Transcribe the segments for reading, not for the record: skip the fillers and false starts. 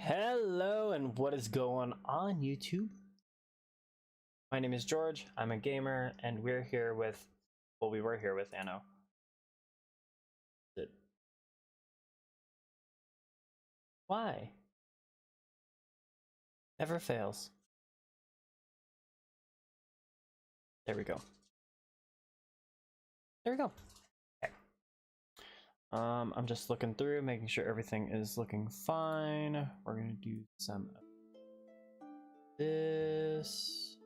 Hello and what is going on YouTube? My name is George, I'm a gamer, and we were here with Anno. Why? Never fails. There we go. There we go. Okay. I'm just looking through, making sure everything is looking fine. We're gonna do some of this.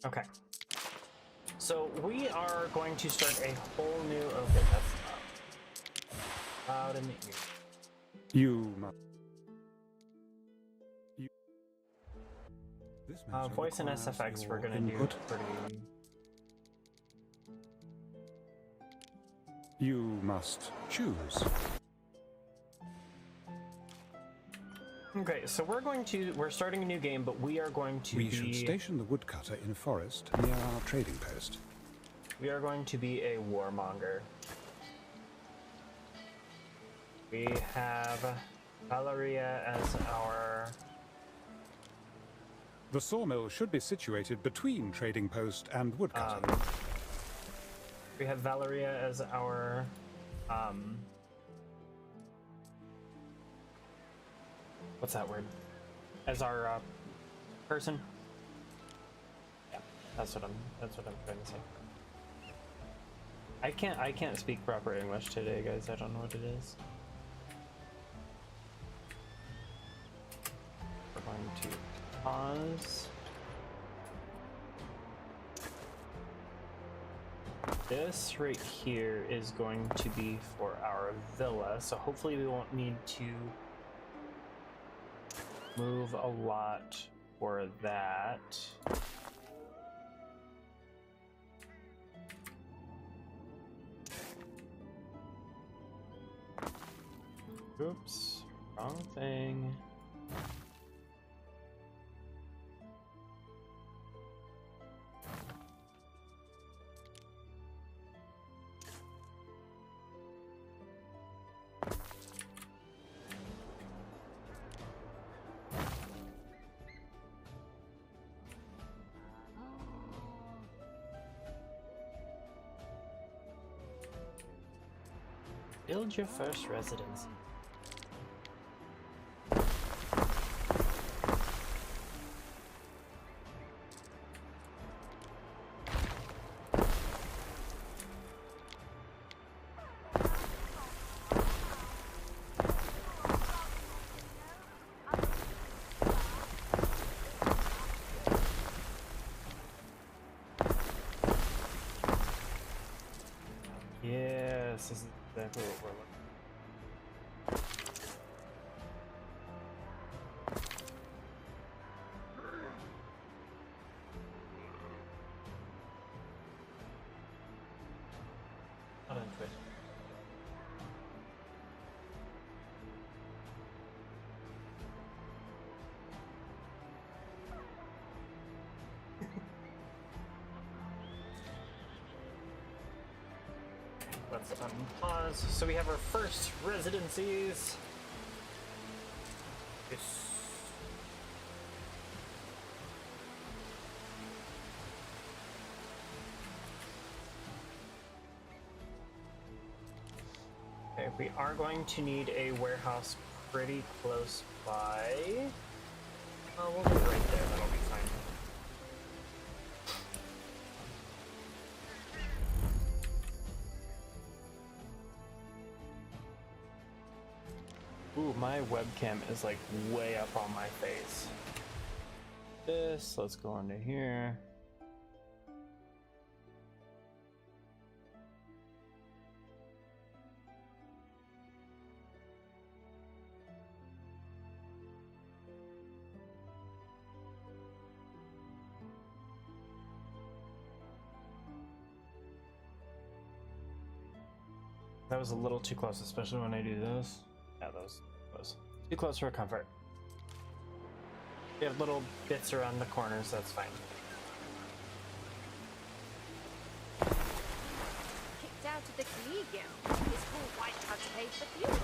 Okay. So we are going to start a whole new. Okay, that's loud in the ear. Voice and SFX we're gonna do pretty. You must choose. Okay, so we're starting a new game, but we are going to We should station the woodcutter in forest near our trading post. We are going to be a warmonger. We have Valeria as our... The sawmill should be situated between trading post and woodcutter. We have Valeria as our... what's that word? As our person. Yeah, that's what I'm trying to say. I can't speak proper English today, guys. I don't know what it is. We're going to pause. This right here is going to be for our villa, so hopefully we won't need to move a lot for that. Oops, wrong thing. Build your first residence. Yes, this is exactly what we're looking for. Not into it. Let's unpause. So we have our first residencies. Yes. Okay, we are going to need a warehouse pretty close by. Oh, we'll do it right there. That'll be fine. Ooh, my webcam is like way up on my face. Let's go into here. That was a little too close, especially when I do this. Yeah, that was close. Too close for comfort. We have little bits around the corners, that's fine. Kicked out to the Klee Guild. His full white cut paid for fuel.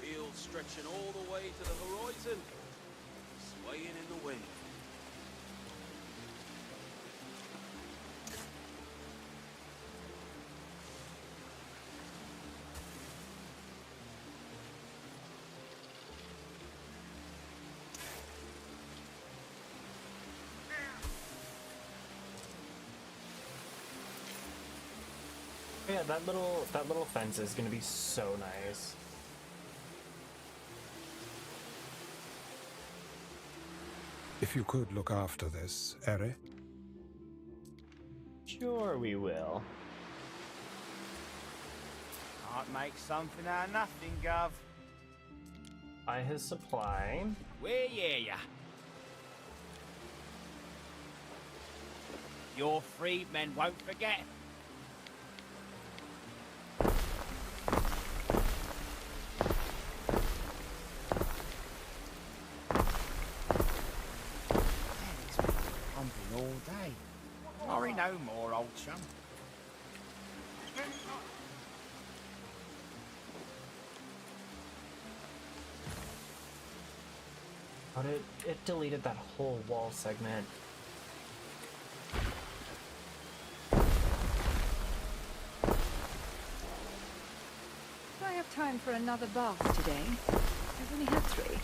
Wheels stretching all the way to the horizon, swaying in the wind. Yeah, that little fence is gonna be so nice. If you could look after this, Eri. Sure, we will. Can't make something out of nothing, Gov. By his supply. We hear ya. Your freedmen won't forget. Pumping all day. Worry no more, old chum. But it deleted that whole wall segment. Do I have time for another bath today? I've only had 3.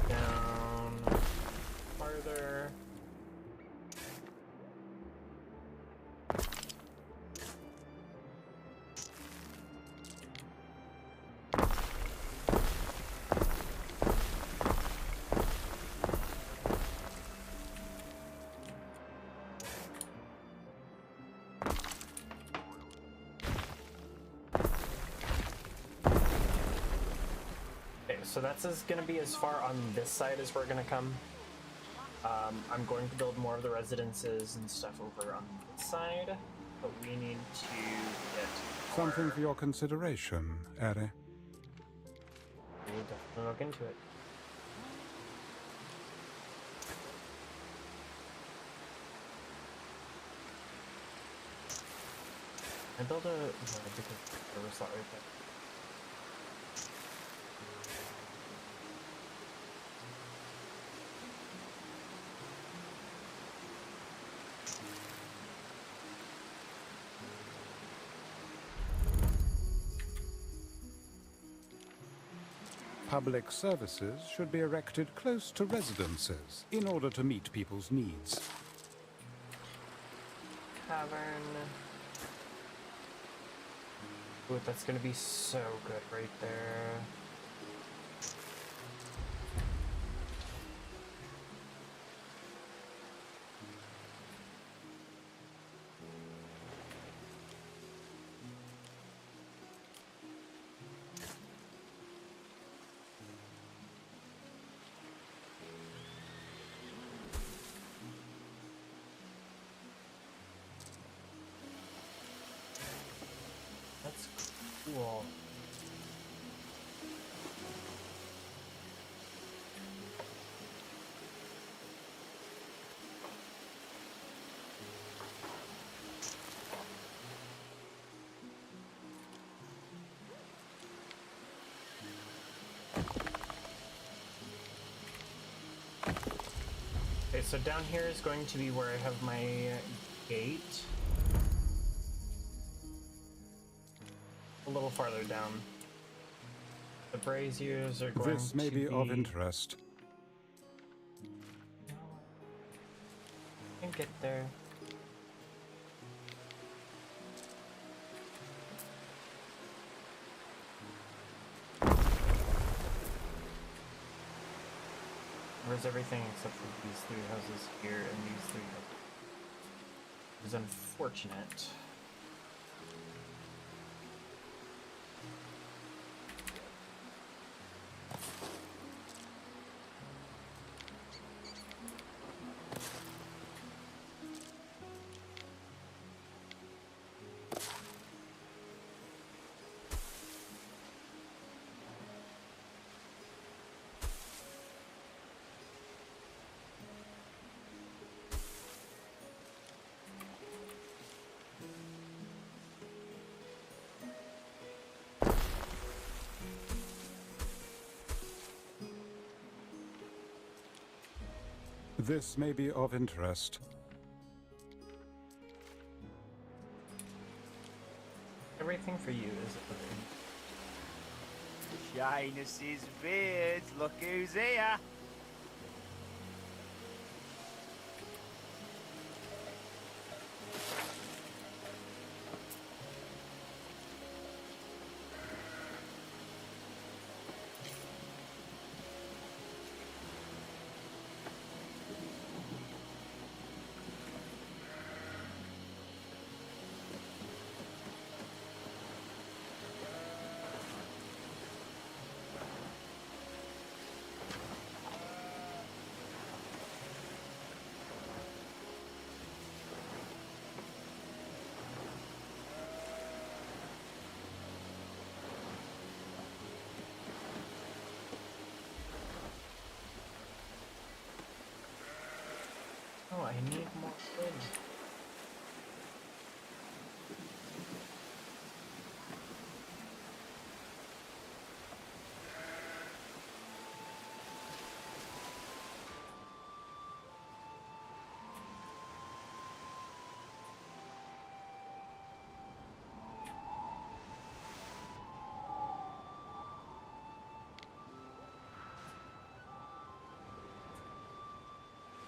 Down farther. Okay, so that's gonna be as far on this side as we're gonna come. I'm going to build more of the residences and stuff over on this side, but we need to get Something more. for your consideration, Eri. We'll definitely look into it. I built a because there was that right there. Public services should be erected close to residences in order to meet people's needs. Tavern. Ooh, that's gonna be so good right there. That's cool. Okay, so down here is going to be where I have my gate. A little farther down. The braziers are going This may to be of interest. get there. Where's everything except for these three houses here and these three houses? It's unfortunate. This may be of interest. Everything for you is open. Shyness's beard, look who's here. Oh, I need more wood.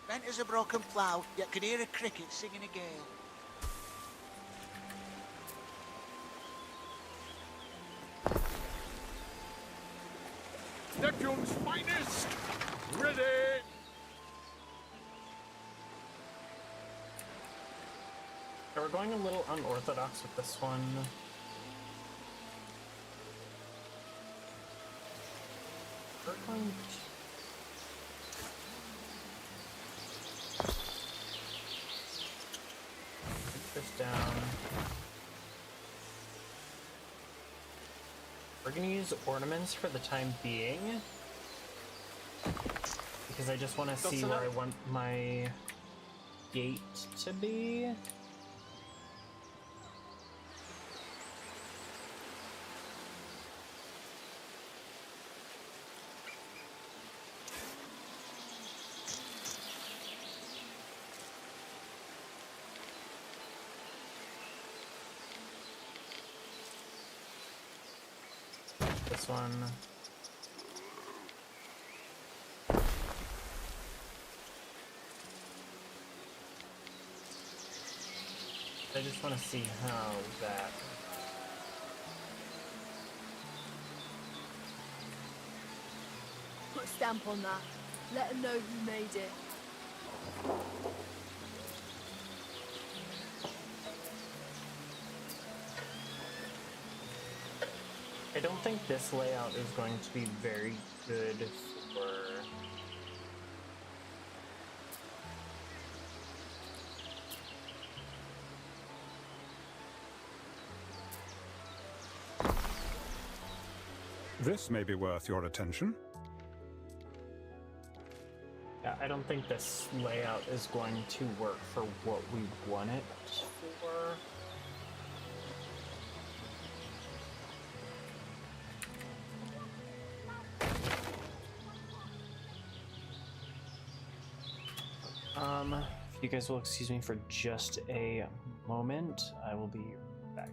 Bent as a broken plough, yet could hear a cricket singing a gale. Neptune's finest! Ready! So we're going a little unorthodox with this one. We're going to... Put this down. We're gonna use ornaments for the time being. Because I just want to see where I want my gate to be. This one. I just want to see how that... Put a stamp on that. Let them know who made it. I don't think this layout is going to be very good for... This may be worth your attention. Yeah, I don't think this layout is going to work for what we want it for. If you guys will excuse me for just a moment, I will be back.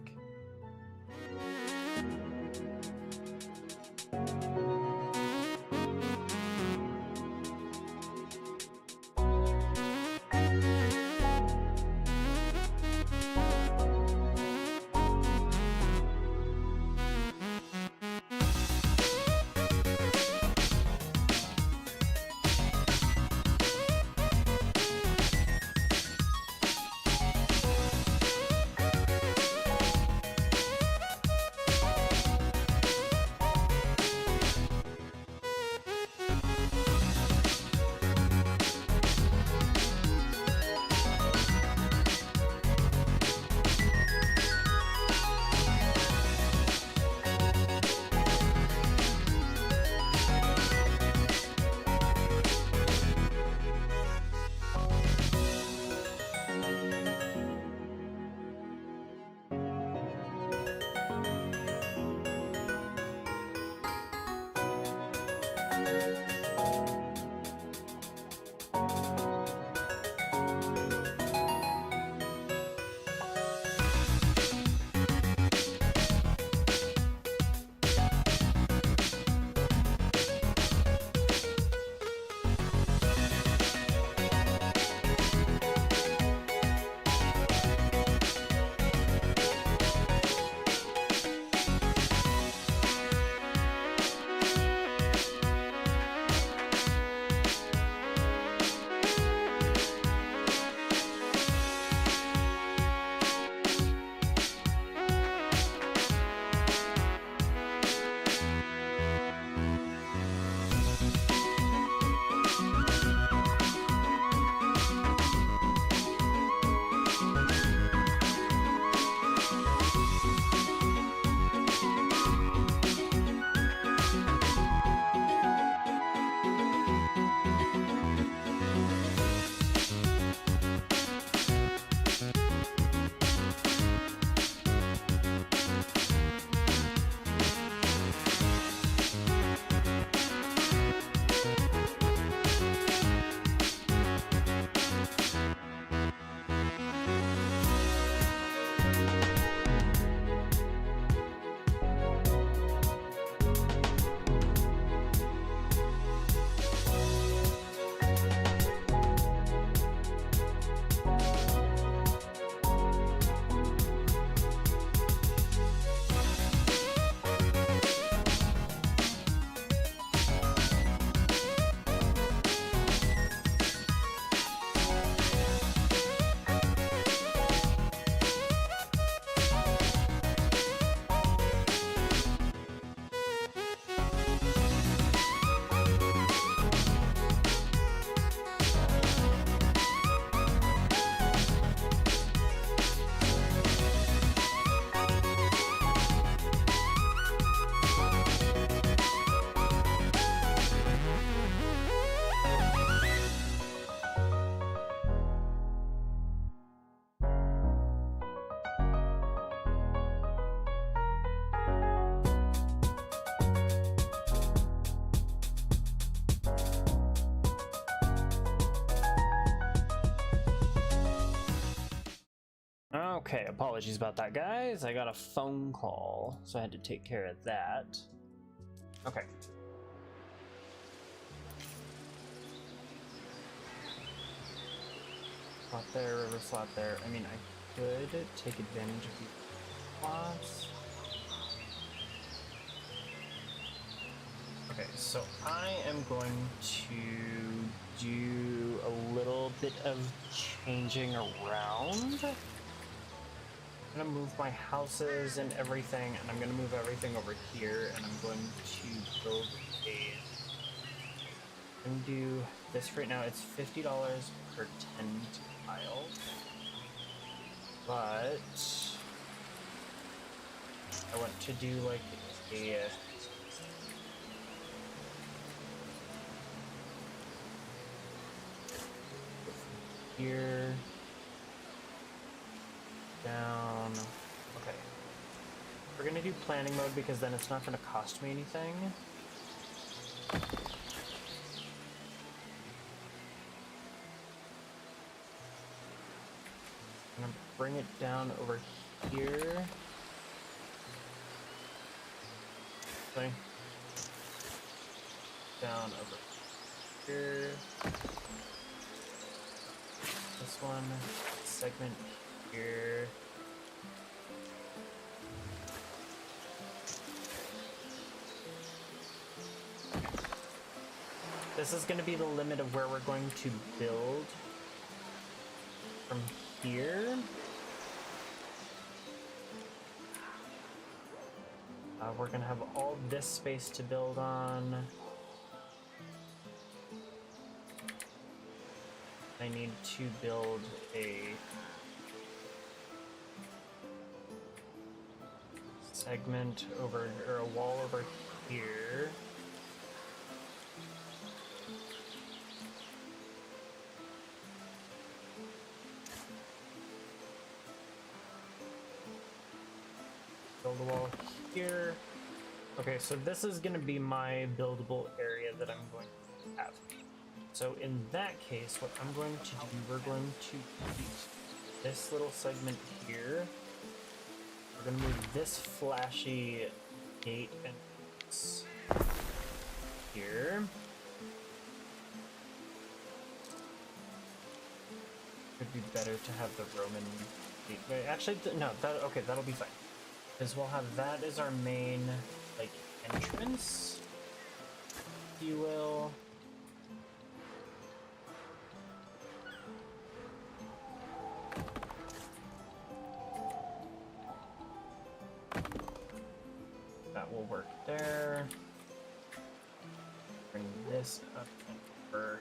Okay, apologies about that, guys. I got a phone call, so I had to take care of that. Okay. Slot there, river slot there. I mean, I could take advantage of these slots. Okay, so I am going to do a little bit of changing around. I'm gonna move my houses and everything, and I'm gonna move everything over here, and I'm going to build a... I'm gonna do this right now. It's $50 per 10 tile, but I want to do like a here. Down. Okay. We're gonna do planning mode because then it's not gonna cost me anything. I'm gonna bring it down over here. Okay. Down over here. This one segment here. This is going to be the limit of where we're going to build from here. We're going to have all this space to build on. I need to build a segment over, or a wall over here. Build a wall here. Okay, so this is going to be my buildable area that I'm going to have. So in that case, what I'm going to do, we're going to keep this little segment here. We're going to move this flashy gate and here. Could be better to have the Roman gateway. Actually, no, okay, that'll be fine. Because we'll have that as our main, like, entrance, if you will. That will work there. Bring this up and over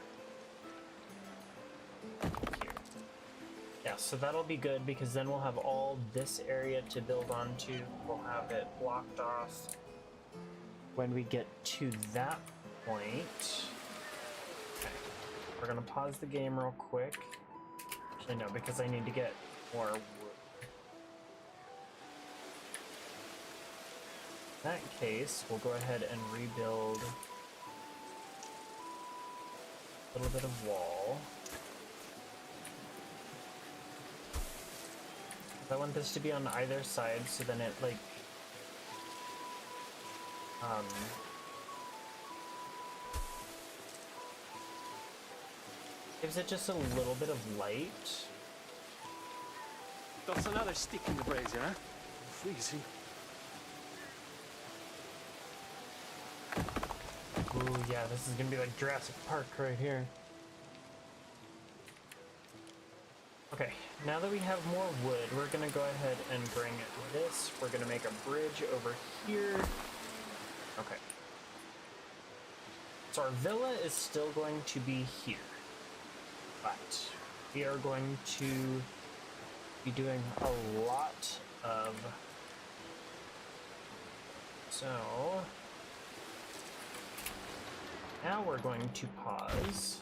here. Yeah, so that'll be good because then we'll have all this area to build onto. We'll have it blocked off when we get to that point. Okay. We're gonna pause the game real quick. Actually, no, because I need to get more wood. In that case, we'll go ahead and rebuild a little bit of wall. I want this to be on either side, so then it, like, gives it just a little bit of light. That's another stick in the brazier, huh? Freezing. Ooh, yeah, this is gonna be like Jurassic Park right here. Okay, now that we have more wood, we're gonna go ahead and bring this. We're gonna make a bridge over here. Okay. So our villa is still going to be here. But we are going to be doing a lot of... So... Now we're going to pause.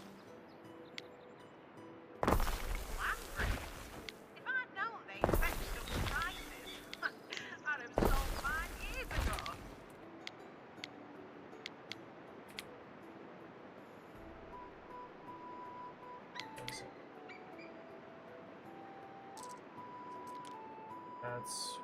That's...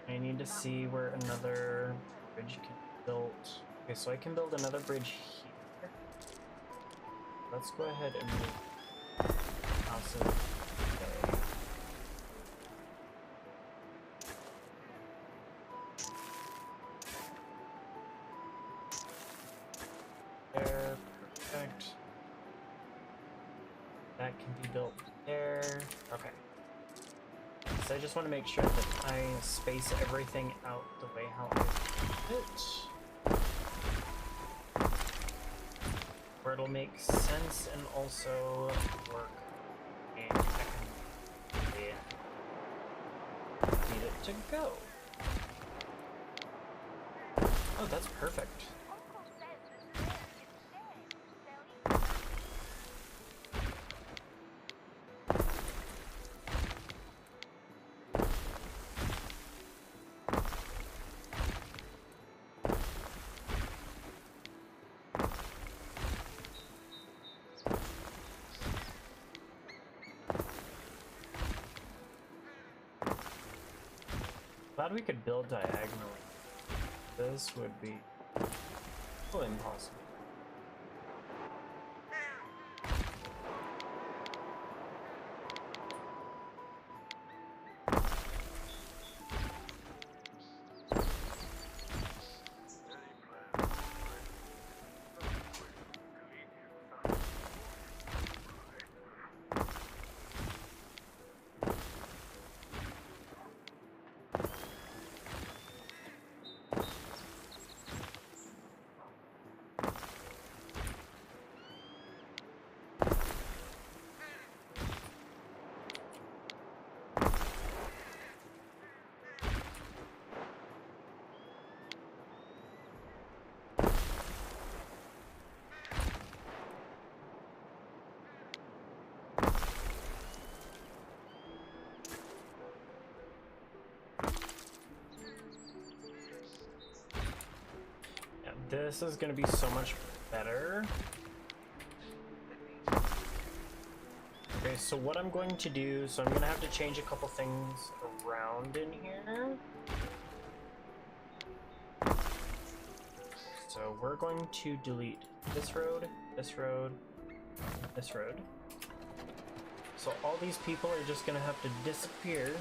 I need to see where another bridge can be built. Okay, so I can build another bridge here. Let's go ahead and move house of okay. There, perfect. That can be built there. Okay. So I just want to make sure that I space everything out the way how I want it. Where it'll make sense and also work. And I can need it to go. Oh, that's perfect. Glad we could build diagonally. This would be impossible. This is going to be so much better. Okay, so what I'm going to do, so I'm going to have to change a couple things around in here. So we're going to delete this road, this road, this road. So all these people are just going to have to disappear.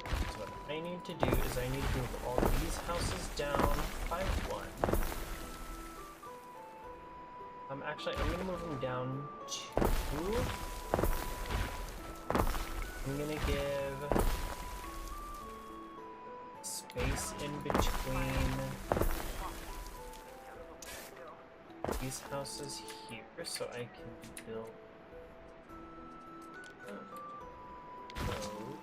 So what I need to do is I need to move all these houses down by one. Actually, I'm gonna move them down 2. I'm gonna give space in between these houses here so I can build road.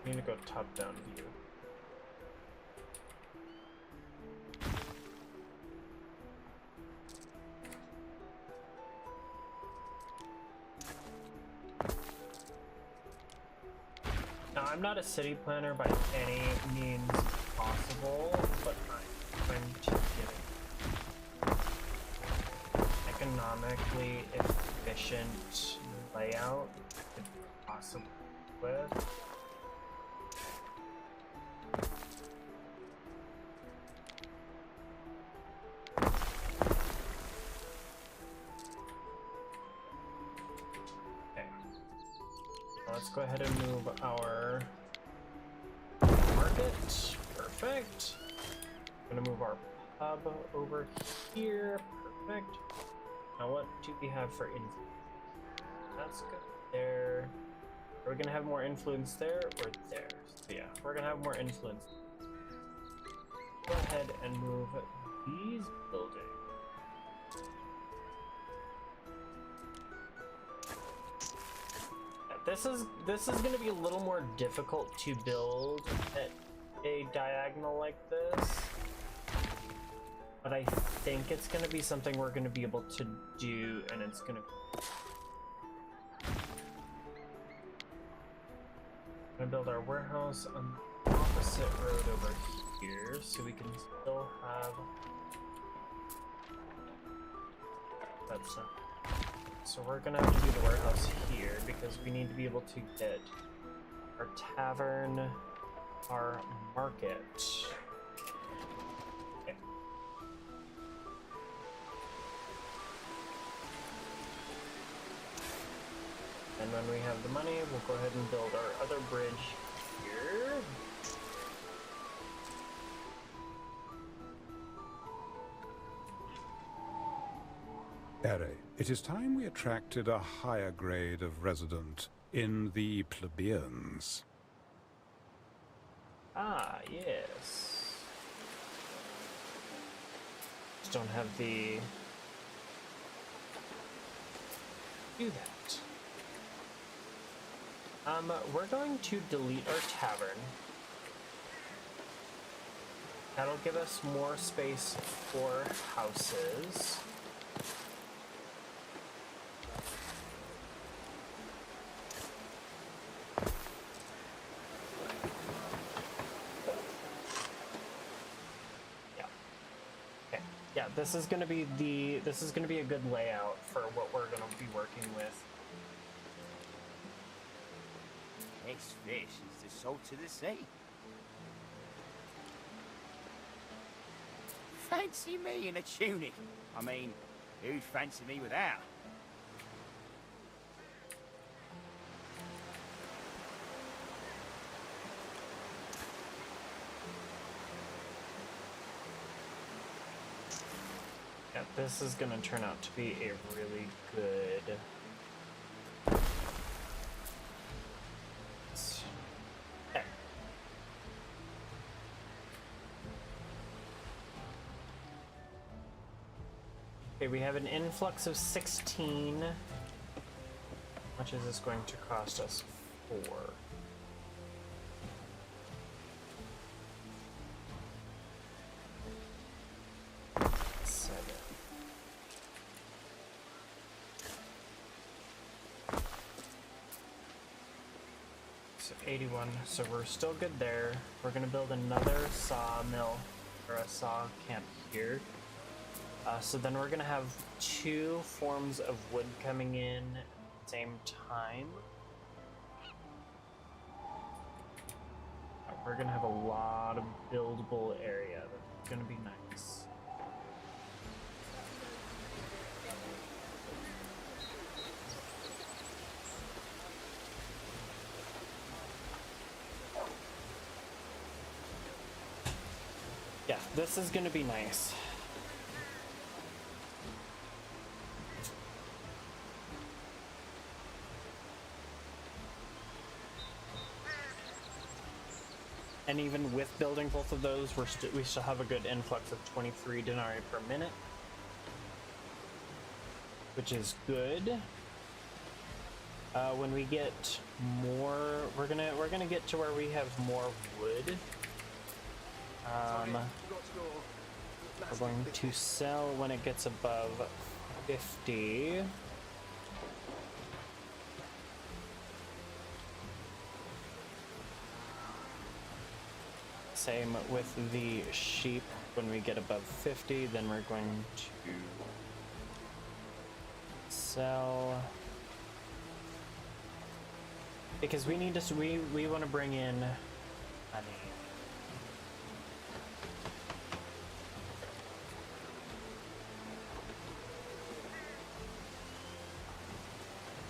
I need to go top-down view. Now, I'm not a city planner by any means possible, but I'm trying to get an economically efficient layout I could possibly with. Let's go ahead and move our market. Perfect. I'm gonna move our pub over here. Perfect. Now what do we have for influence? That's good. There. Are we gonna have more influence there or there? So yeah, we're gonna have more influence. Go ahead and move these buildings. This is going to be a little more difficult to build at a diagonal like this, but I think it's going to be something we're going to be able to do, and it's going to build our warehouse on the opposite road over here, so we can still have that's so we're gonna have to do the warehouse here because we need to be able to get our tavern, our market. Okay. And when we have the money, we'll go ahead and build our other bridge here. Ere, it is time we attracted a higher grade of resident in the plebeians. Ah, yes. Just don't have the... do that. We're going to delete our tavern. That'll give us more space for houses. Yeah, this is gonna be a good layout for what we're gonna be working with. This fish is the salt of the sea. Fancy me in a tunic. I mean, who'd fancy me without? Yeah, this is gonna turn out to be a really good... Okay, we have an influx of 16. How much is this going to cost us? 4. 81, so we're still good there. We're gonna build another sawmill, or a saw camp here. So then we're gonna have 2 forms of wood coming in at the same time. We're gonna have a lot of buildable area. That's gonna be nice. Yeah, this is gonna be nice. And even with building both of those, we still have a good influx of 23 denarii per minute, which is good. When we get more, we're gonna get to where we have more wood. We're going to sell when it gets above 50. Same with the sheep. When we get above 50, then we're going to sell, because we need to, we want to bring in honey.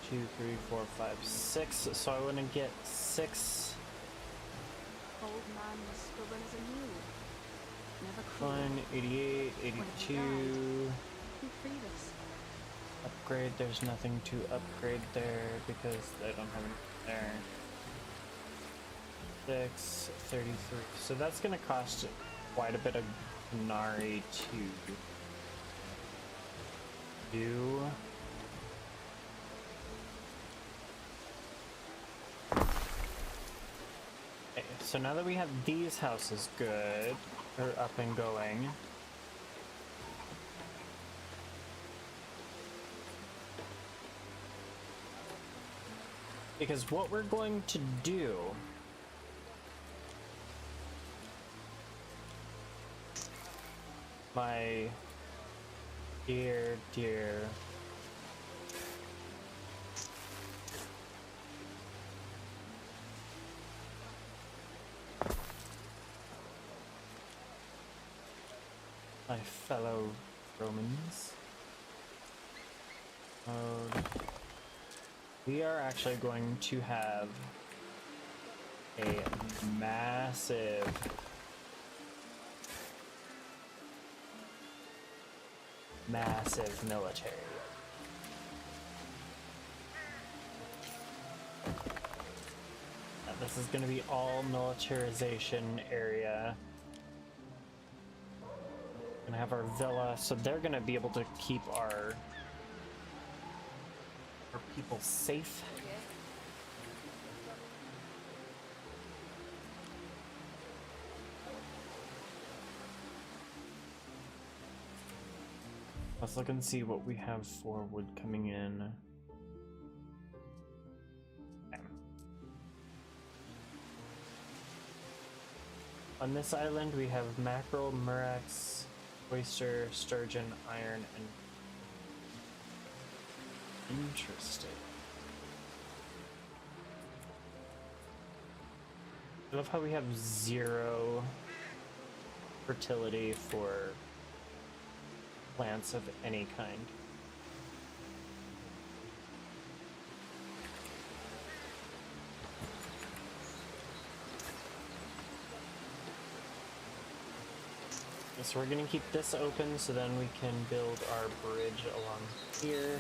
2, 3, 4, 5, 6. So I want to get 6. Old man was stubborn as a mule. Never cruel. 1, 88, 82. Who freed us? Upgrade, there's nothing to upgrade there because I don't have anything there. 6, 33. So that's going to cost quite a bit of denarii to do. Okay, so now that we have these houses good, or up and going, because what we're going to do my dear my fellow Romans, we are actually going to have a massive military. Now, this is going to be all militarization area. Gonna have our villa, so they're gonna be able to keep our people safe. Let's look and see what we have for wood coming in. Okay. On this island we have mackerel, murex, oyster, sturgeon, iron, and interesting. I love how we have 0 fertility for plants of any kind. So we're gonna keep this open so then we can build our bridge along here.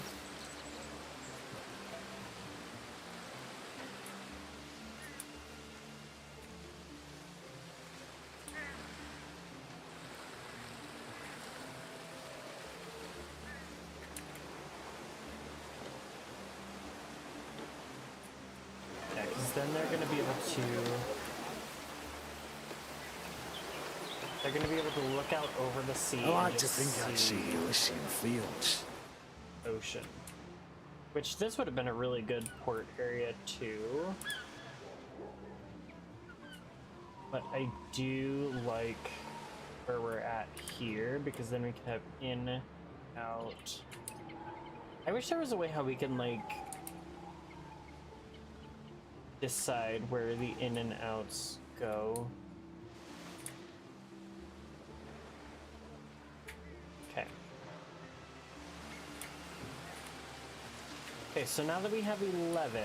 Yeah, because then they're gonna be able to look out over the sea. I like to think I'd see Elysian fields. Ocean. Which this would have been a really good port area too. But I do like where we're at here, because then we can have in, out. I wish there was a way how we can, like, decide where the in and outs go. Okay. Okay, so now that we have 11,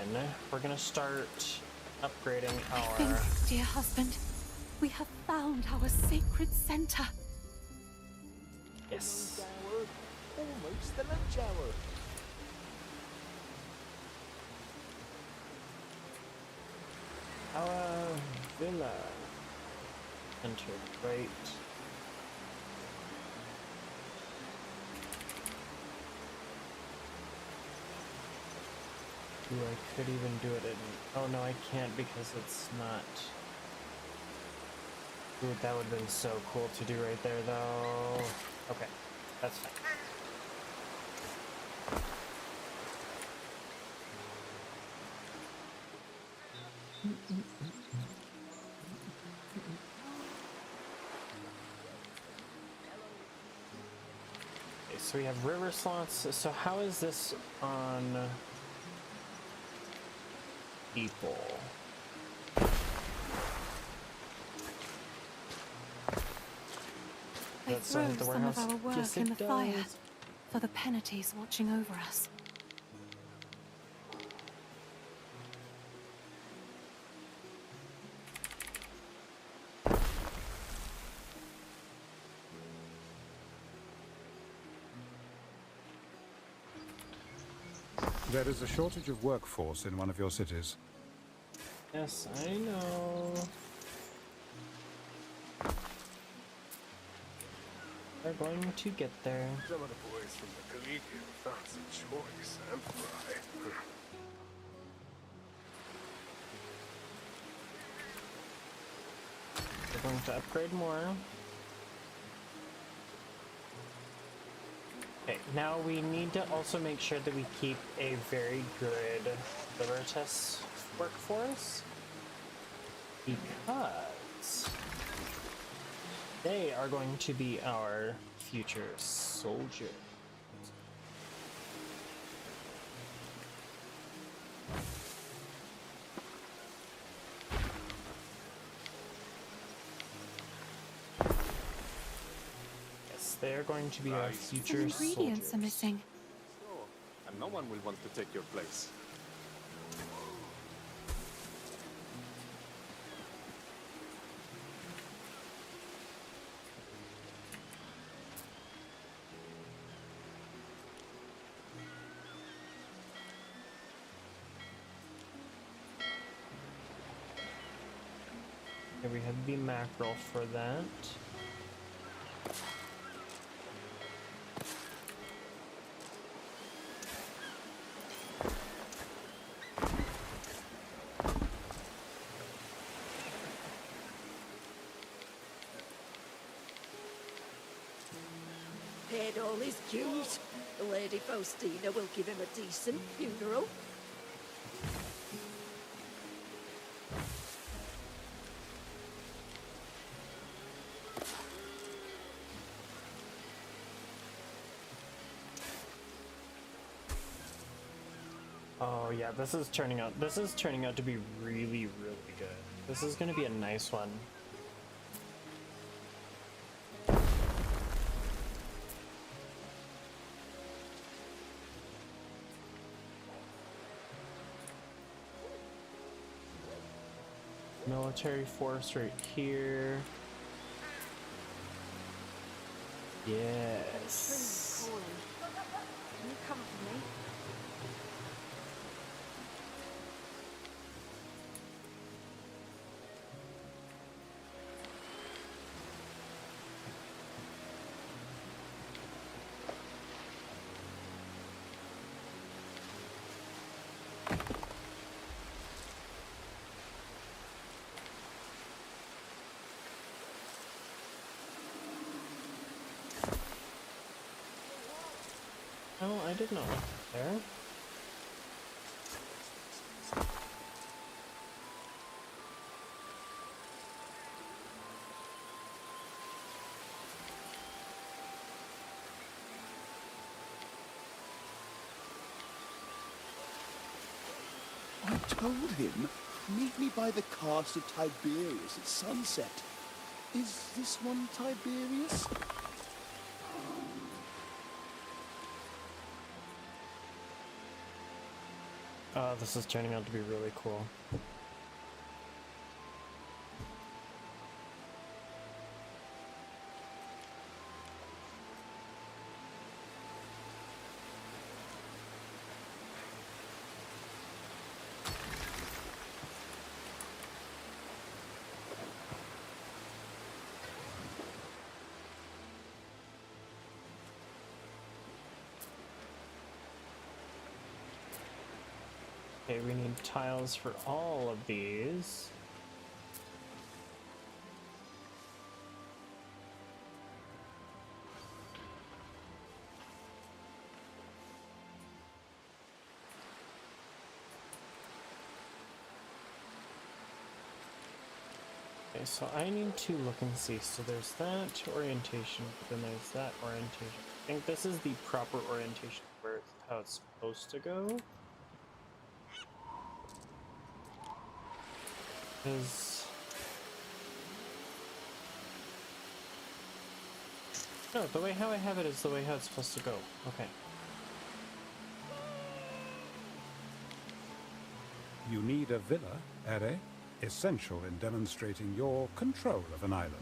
we're gonna start upgrading our... I think, dear husband, we have found our sacred center. Yes. Almost the lunch hour. Our villa. Enter, right. Ooh, I could even do it in... Oh no, I can't because it's not... Ooh, that would have been so cool to do right there though. Okay, that's fine. Okay, so we have river slots. So how is this on people? I That's throw the some warehouse? of our work Yes, in it the fire does. for the penalties watching over us. There is a shortage of workforce in one of your cities. Yes, I know. We're going to get there. Some of the boys from the Collegium fancy choice and fry. We're going to upgrade more. Okay, now we need to also make sure that we keep a very good Libertas workforce, because they are going to be our future soldiers. Yes, they are going to be our future Some ingredients soldiers. are missing. Sure, and no one will want to take your place. Okay, we have the mackerel for that. Paid all his dues. The Lady Faustina will give him a decent funeral. Oh yeah, this is turning out to be really, really good. This is gonna be a nice one. Military force right here. Yes. Calling. Can you come for me? Oh, I did not look there. told him, meet me by the cast of Tiberius at sunset. Is this one Tiberius? This is turning out to be really cool. Okay, we need tiles for all of these. Okay, so I need to look and see. So there's that orientation, but then there's that orientation. I think this is the proper orientation where it's how it's supposed to go. Because no, the way how I have it is the way how it's supposed to go. Okay. You need a villa, Ere, essential in demonstrating your control of an island.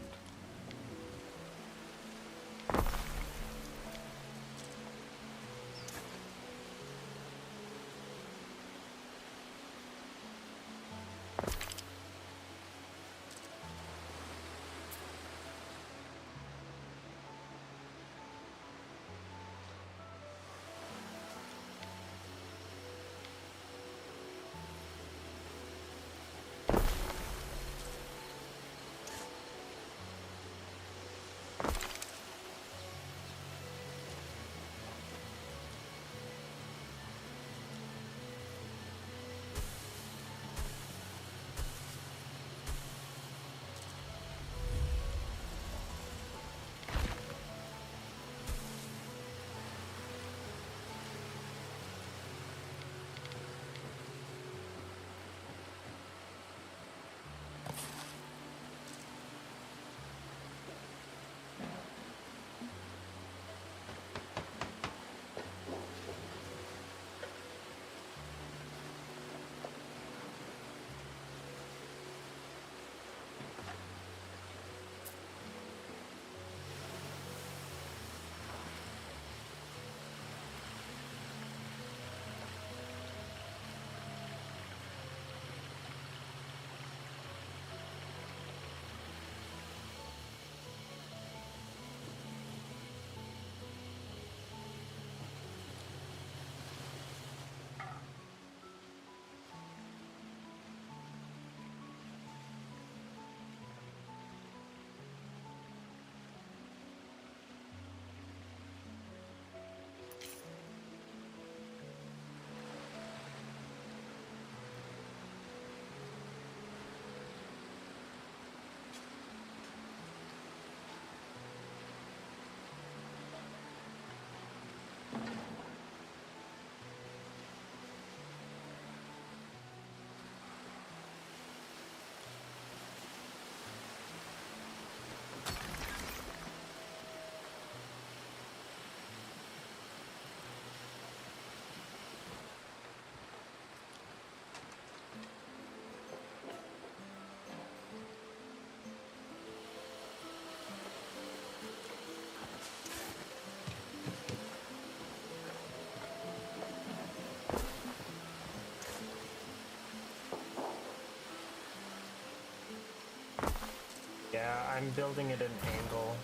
Yeah, I'm building it at an angle.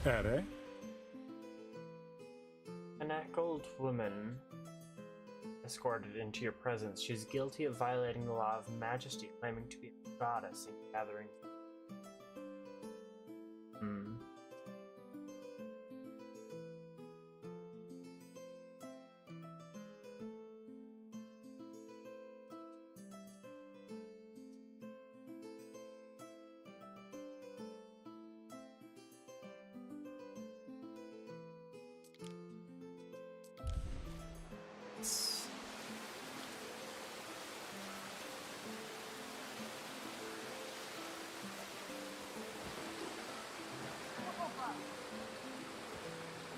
Ere? An old woman escorted into your presence. She's guilty of violating the law of majesty, claiming to be a goddess and gathering.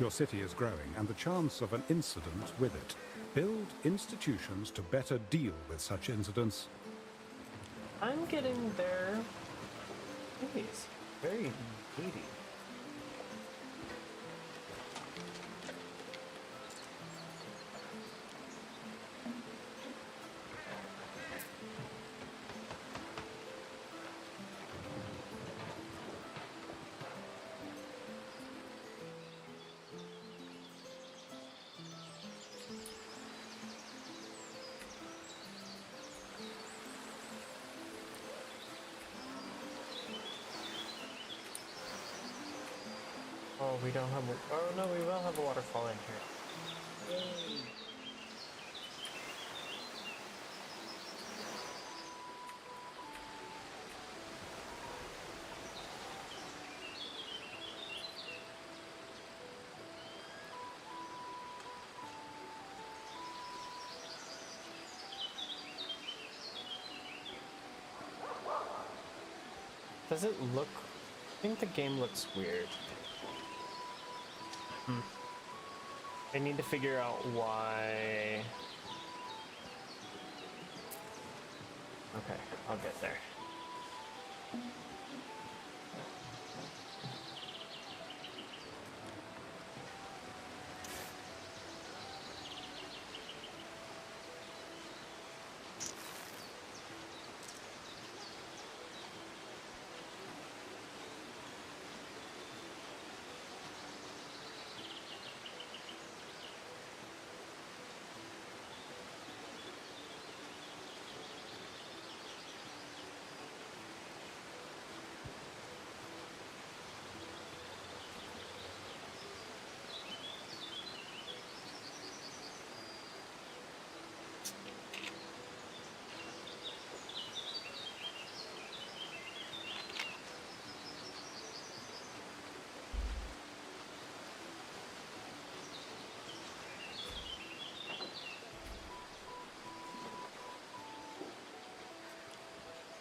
Your city is growing, and the chance of an incident with it. Build institutions to better deal with such incidents. I'm getting there. Jeez, very needy. Oh, we don't have a... Oh, no, we will have a waterfall in here. Yay. Does it look... I think the game looks weird. I need to figure out why... Okay, I'll get there.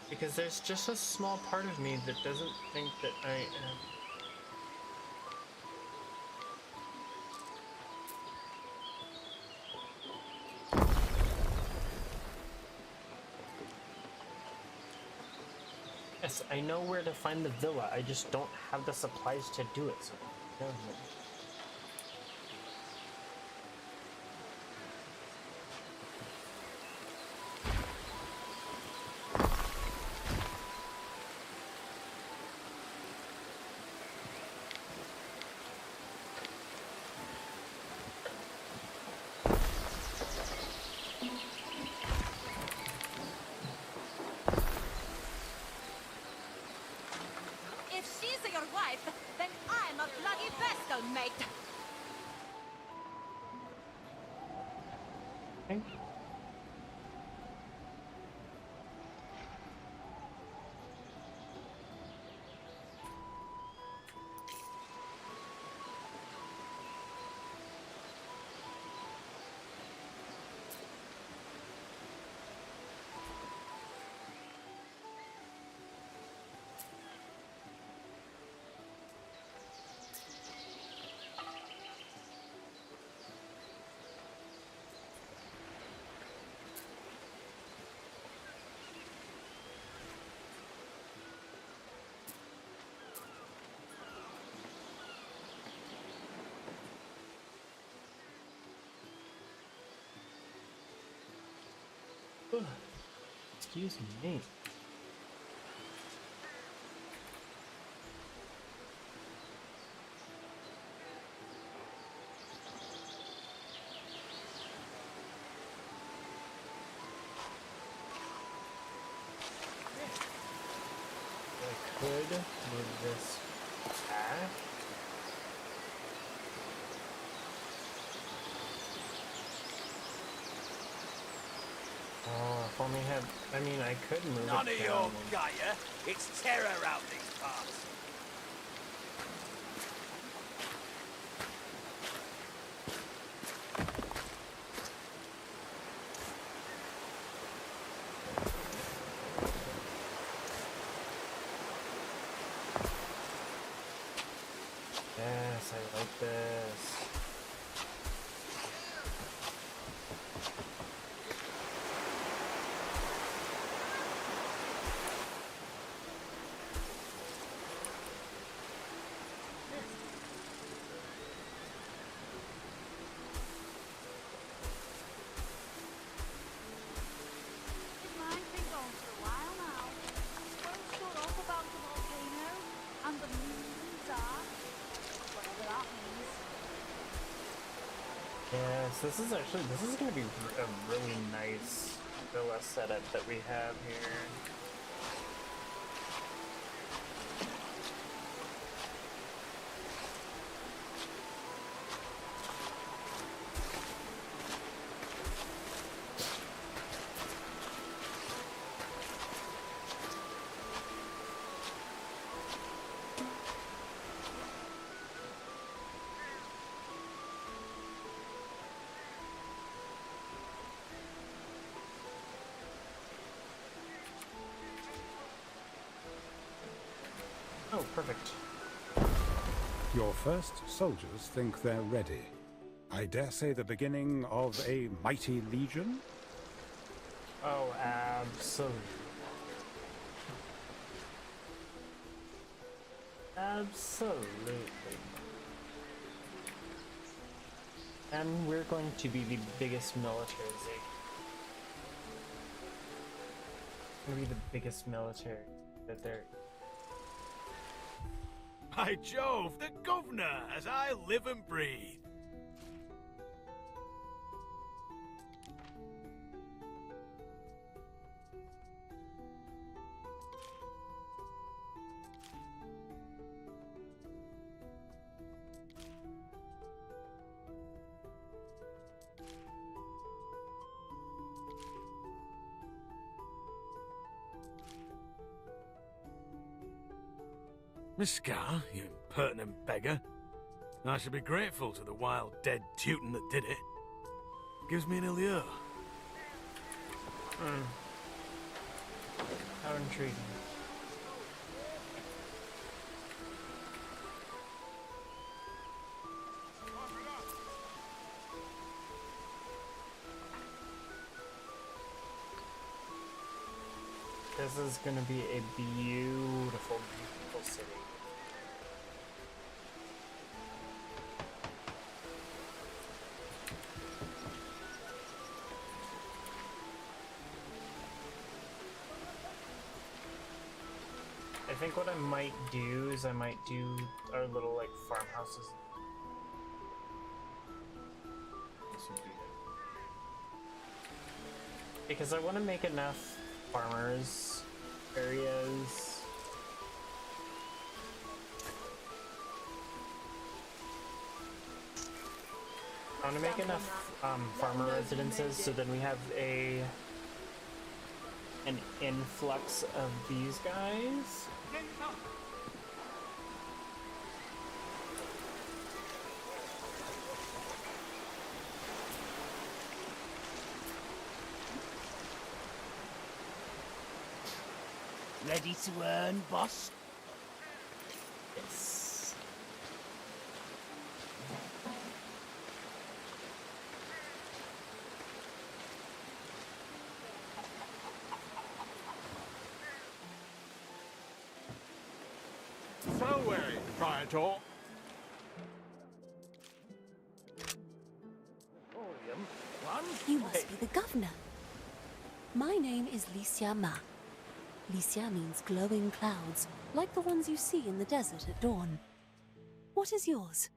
Because there's just a small part of me that doesn't think that I am... Yes, I know where to find the villa, I just don't have the supplies to do it, so... I don't know. If she's your wife, then I'm a bloody vestal mate. Okay. Ugh. Excuse me. I could move this back. Oh, if only had... I mean, I could move None it of down. your Gaia. It's terror out these parts. Yes, I like this. Mine's been going for a while now. Well shut up about the volcano and the moon and dark. Whatever that means. Yes, this is going to be a really nice villa setup that we have here. Oh, perfect. Your first soldiers think they're ready. I dare say the beginning of a mighty legion? Oh, absolutely. Absolutely. And we're going to be the biggest militarization. We're going to be the biggest military that there. By Jove, the governor, as I live and breathe. Miss Scar, you impertinent beggar. I should be grateful to the wild dead Teuton that did it. Gives me an allure. How intriguing. This is going to be a beautiful, beautiful city. I think what I might do is I might do our little like farmhouses. This would be it. Because I want to make enough farmers areas. I want to make enough farmer residences so then we have an influx of these guys. Ready to earn, boss? Yes. So weary, Praetor. You must be the governor. My name is Licia Ma. Licia means glowing clouds, like the ones you see in the desert at dawn. What is yours?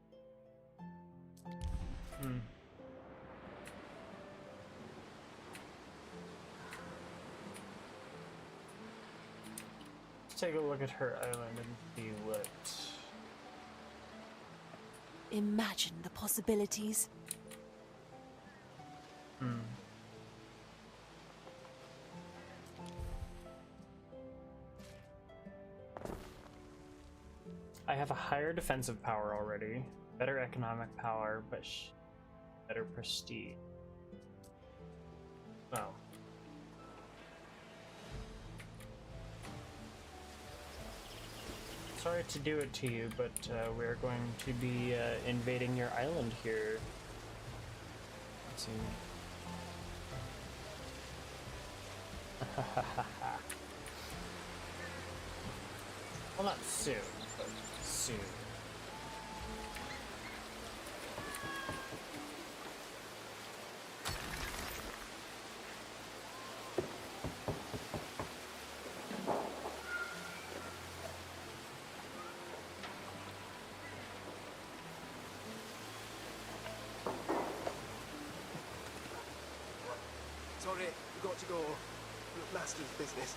Let's take a look at her island and see what... Imagine the possibilities. I have a higher defensive power already, better economic power, but better prestige. Oh. sorry to do it to you, but we're going to be invading your island here soon. Well, not soon, but soon. Sorry, got to go. Master's business.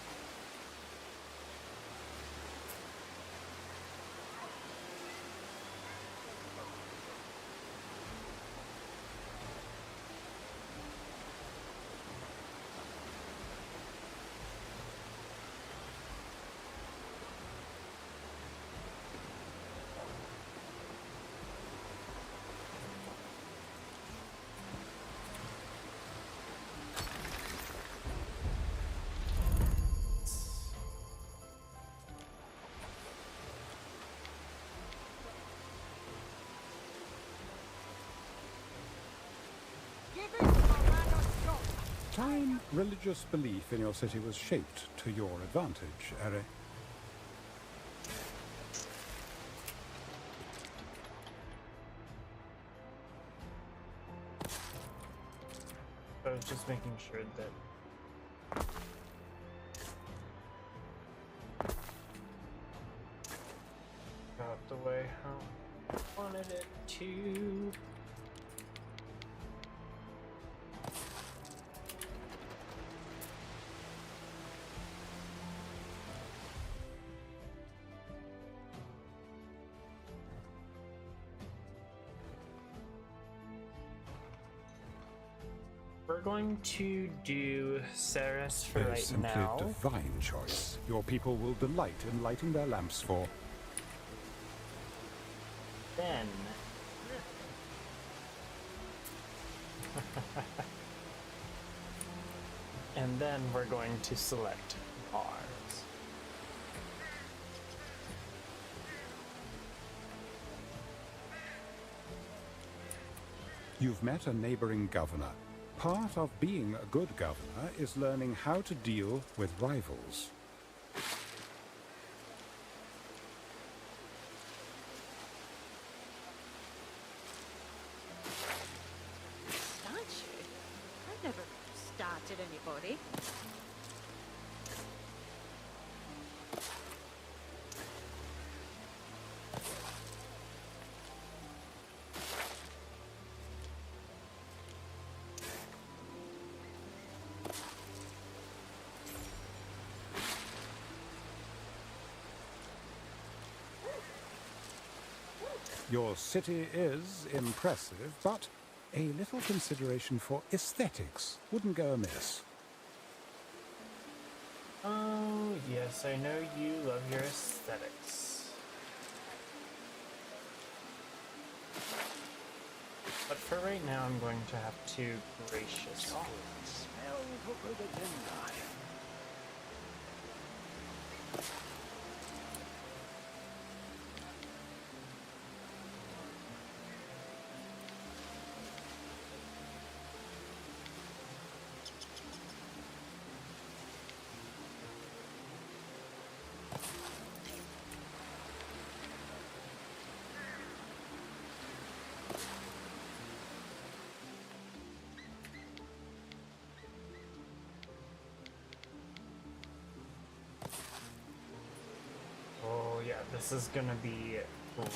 Time religious belief in your city was shaped to your advantage, Ere. I was just making sure that got the way how I wanted it to. We're going to do Ceres for It is right simply now. a divine choice. Your people will delight in lighting their lamps for. Then and then we're going to select Mars. You've met a neighboring governor. Part of being a good governor is learning how to deal with rivals. Statue? I never started anybody. Your city is impressive, but a little consideration for aesthetics wouldn't go amiss. Oh, yes, I know you love your aesthetics. But for right now, I'm going to have to graciously. Smell for rhododendron. Oh, yeah, this is gonna be great.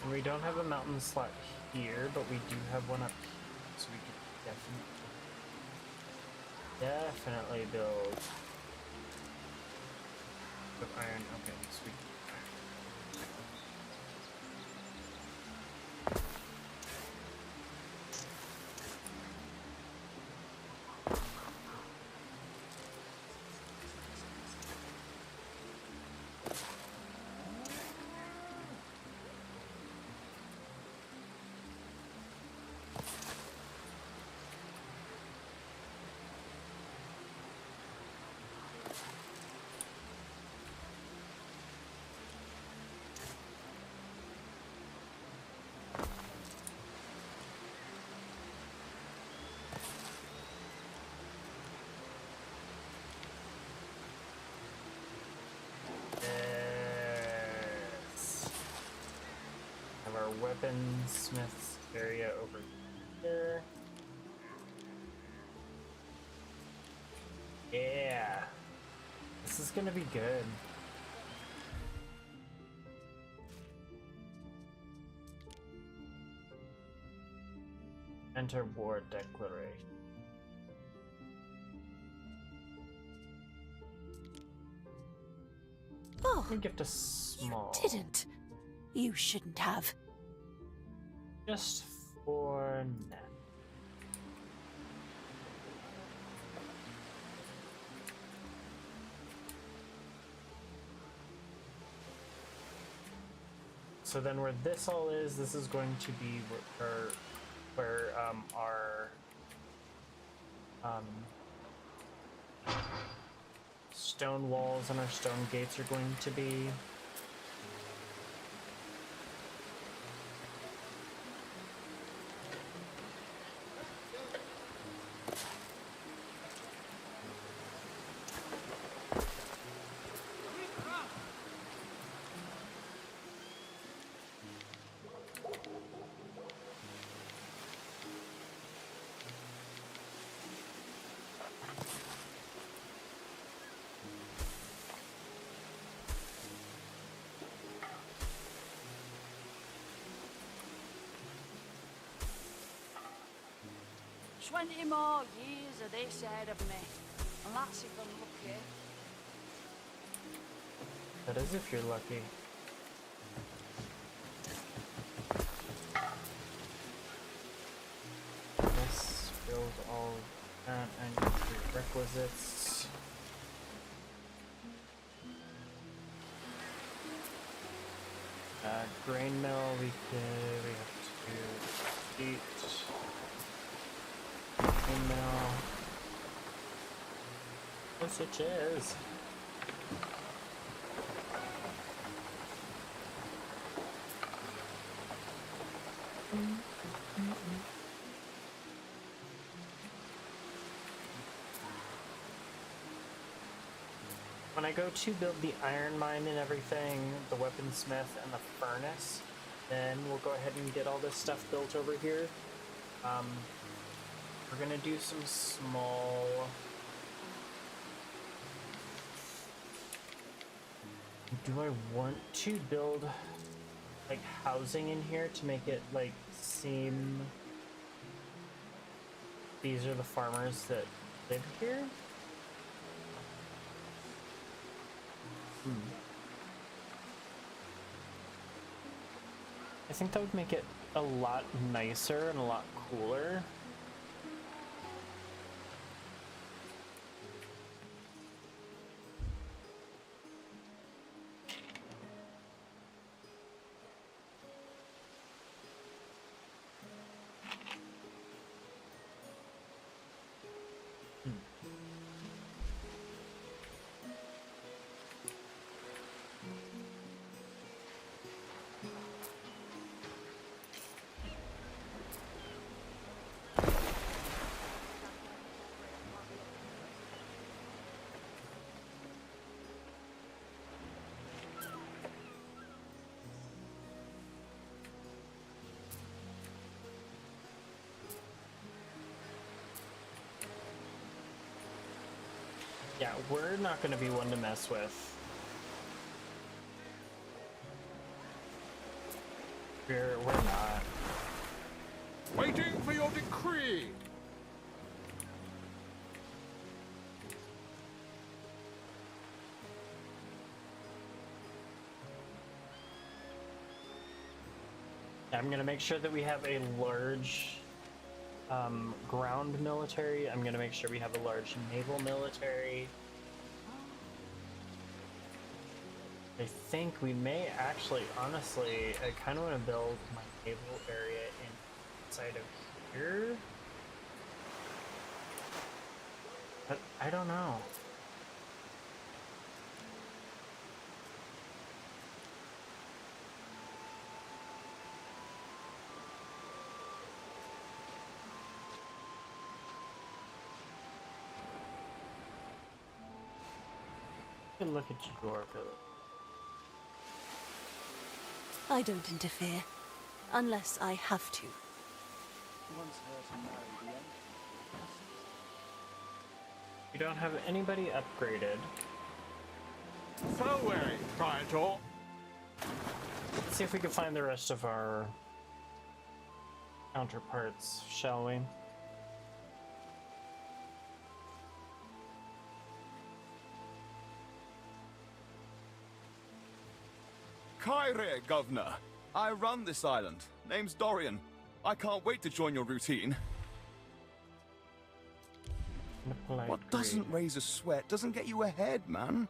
And we don't have a mountain slot here, but we do have one up here, so we can definitely build with iron. Okay, sweet. weaponsmith's area over here. Yeah. This is gonna be good. Enter war declaration. Oh, We get a small. you didn't. You shouldn't have. Just for now. So then where this all is, this is going to be where our stone walls and our stone gates are going to be. "20 more years of this ahead of me, and that's if I'm lucky." That is if you're lucky. Let's build all that and prerequisites. Grain mill, we have to eat. Grain mill. Yes, it is. When I go to build the iron mine and everything, the weaponsmith and the furnace, then we'll go ahead and get all this stuff built over here. We're gonna do some small... Do I want to build like housing in here to make it like seem these are the farmers that live here? I think that would make it a lot nicer and a lot cooler. Yeah, we're not going to be one to mess with. We're not. Waiting for your decree. I'm going to make sure that we have a large ground military. I'm going to make sure we have a large naval military. I think we may actually, honestly, I kind of want to build my naval area inside of here. But I don't know. Look at your village. I don't interfere. unless I have to. Once her to marry the end. We don't have anybody upgraded. Fareway, Praetor. Let's see if we can find the rest of our counterparts, shall we? Kyrie, Governor. I run this island. Name's Dorian. I can't wait to join your routine. What doesn't raise a sweat doesn't get you ahead, man.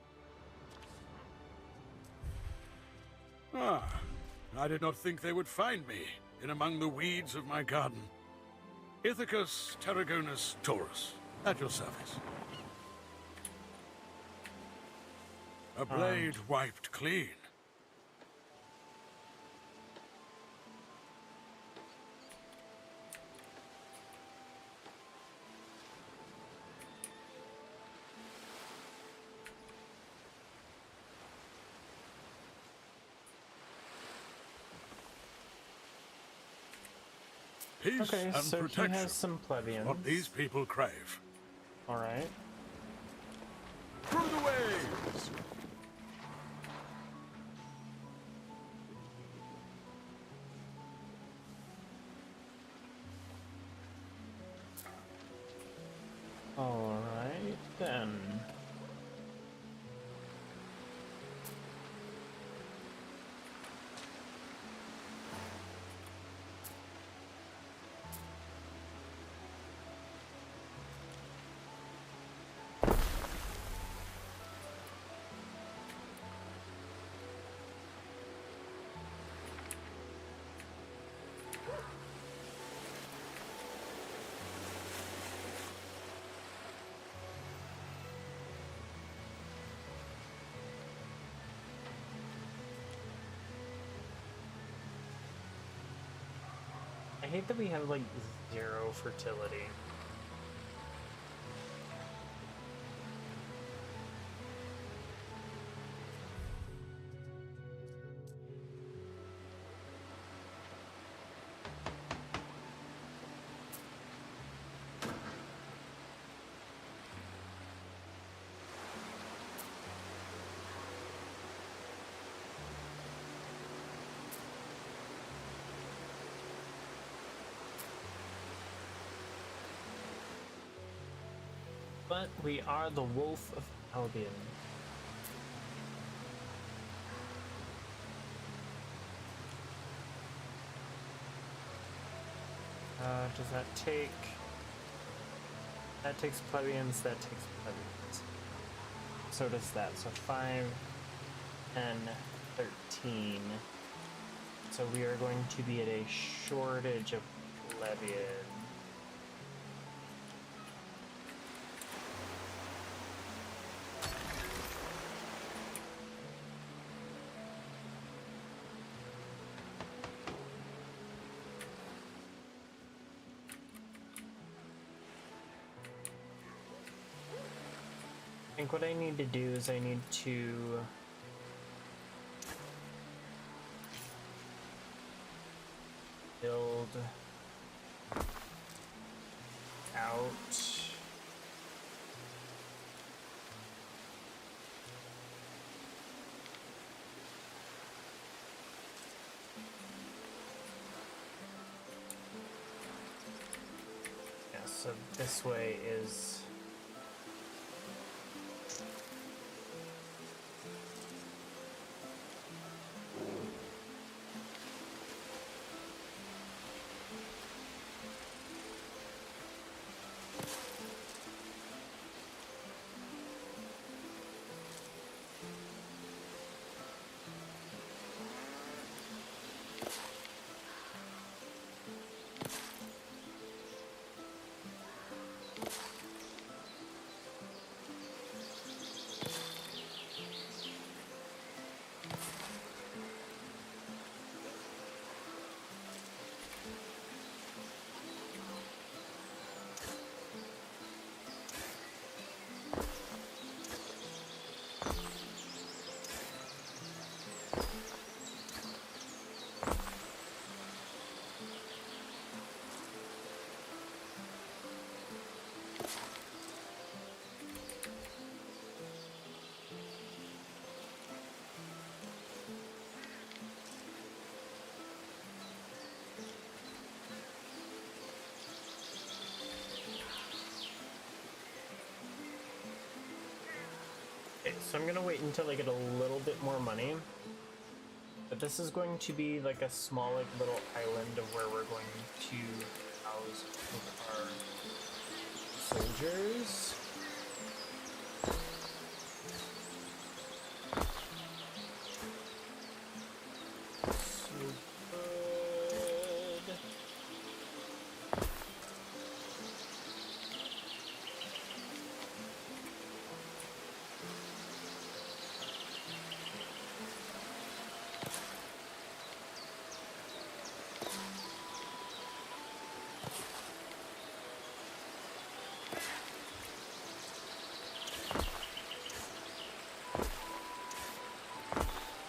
Ah, I did not think they would find me in among the weeds of my garden. Ithacus Tarragonus Taurus, at your service. A blade wiped clean. Peace Okay, and so protection. he has some plebeians. What these people crave. Alright. Through the waves! Alright, then. I hate that we have like 0 fertility. But we are the Wolf of Albion. Does that take... That takes plebeians, that takes plebeians. So does that. So 5, 10, 13. So we are going to be at a shortage of plebeians. I think what I need to do is I need to build out so this way is Okay, so I'm gonna wait until I get a little bit more money. But this is going to be like a small, like, little island of where we're going to house our soldiers.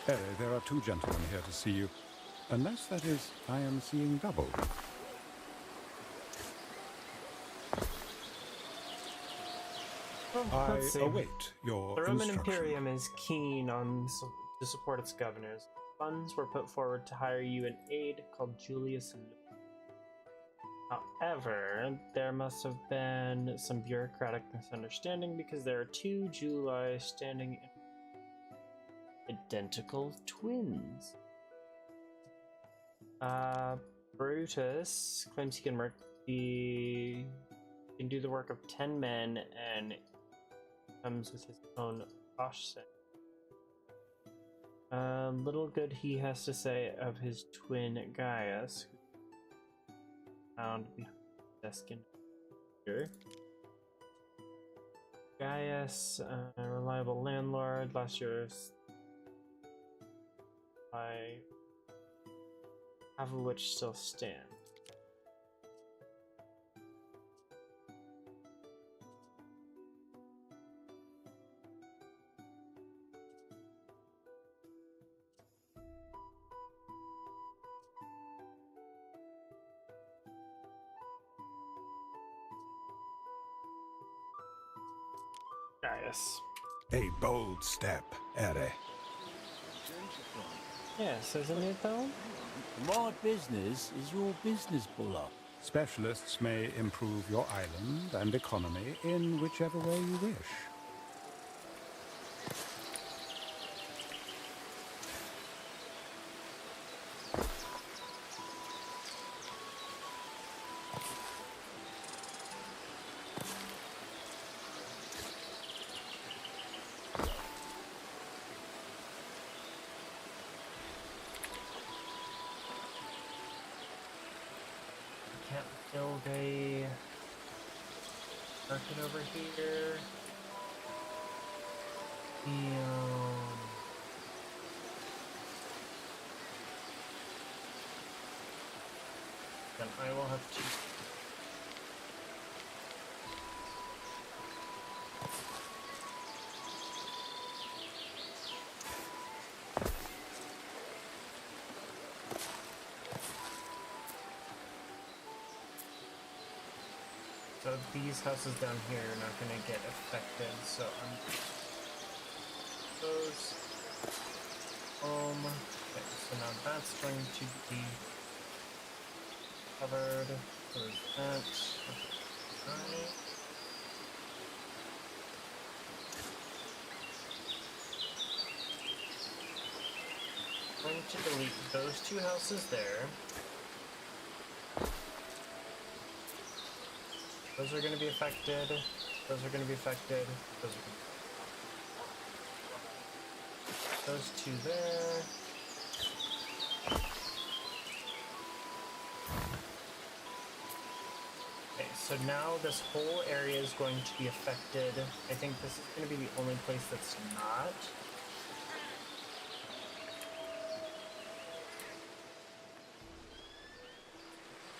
So good. There are two gentlemen here to see you. Unless, that is, I am seeing double. I await your The Roman instruction. Imperium is keen on to support its governors. Funds were put forward to hire you an aide called Julius Lupus. However, there must have been some bureaucratic misunderstanding because there are two Julii standing in identical twins. Brutus claims he can do the work of 10 men and comes with his own caution. Little good he has to say of his twin Gaius, who found behind the desk in here. Gaius, a reliable landlord. Last year's half of which still stand. Gaius. A bold step, Ere. Yes, isn't it though? My business is your business, Buller. Specialists may improve your island and economy in whichever way you wish. Build a market over here. Then I will have to. So these houses down here are not going to get affected, so I'm those okay, so now that's going to be covered. So there's that. Alright. I'm going to delete those two houses there. Those are going to be affected. Those are going to be affected. Those are going to be... Those two there. Okay, so now this whole area is going to be affected. I think this is going to be the only place that's not.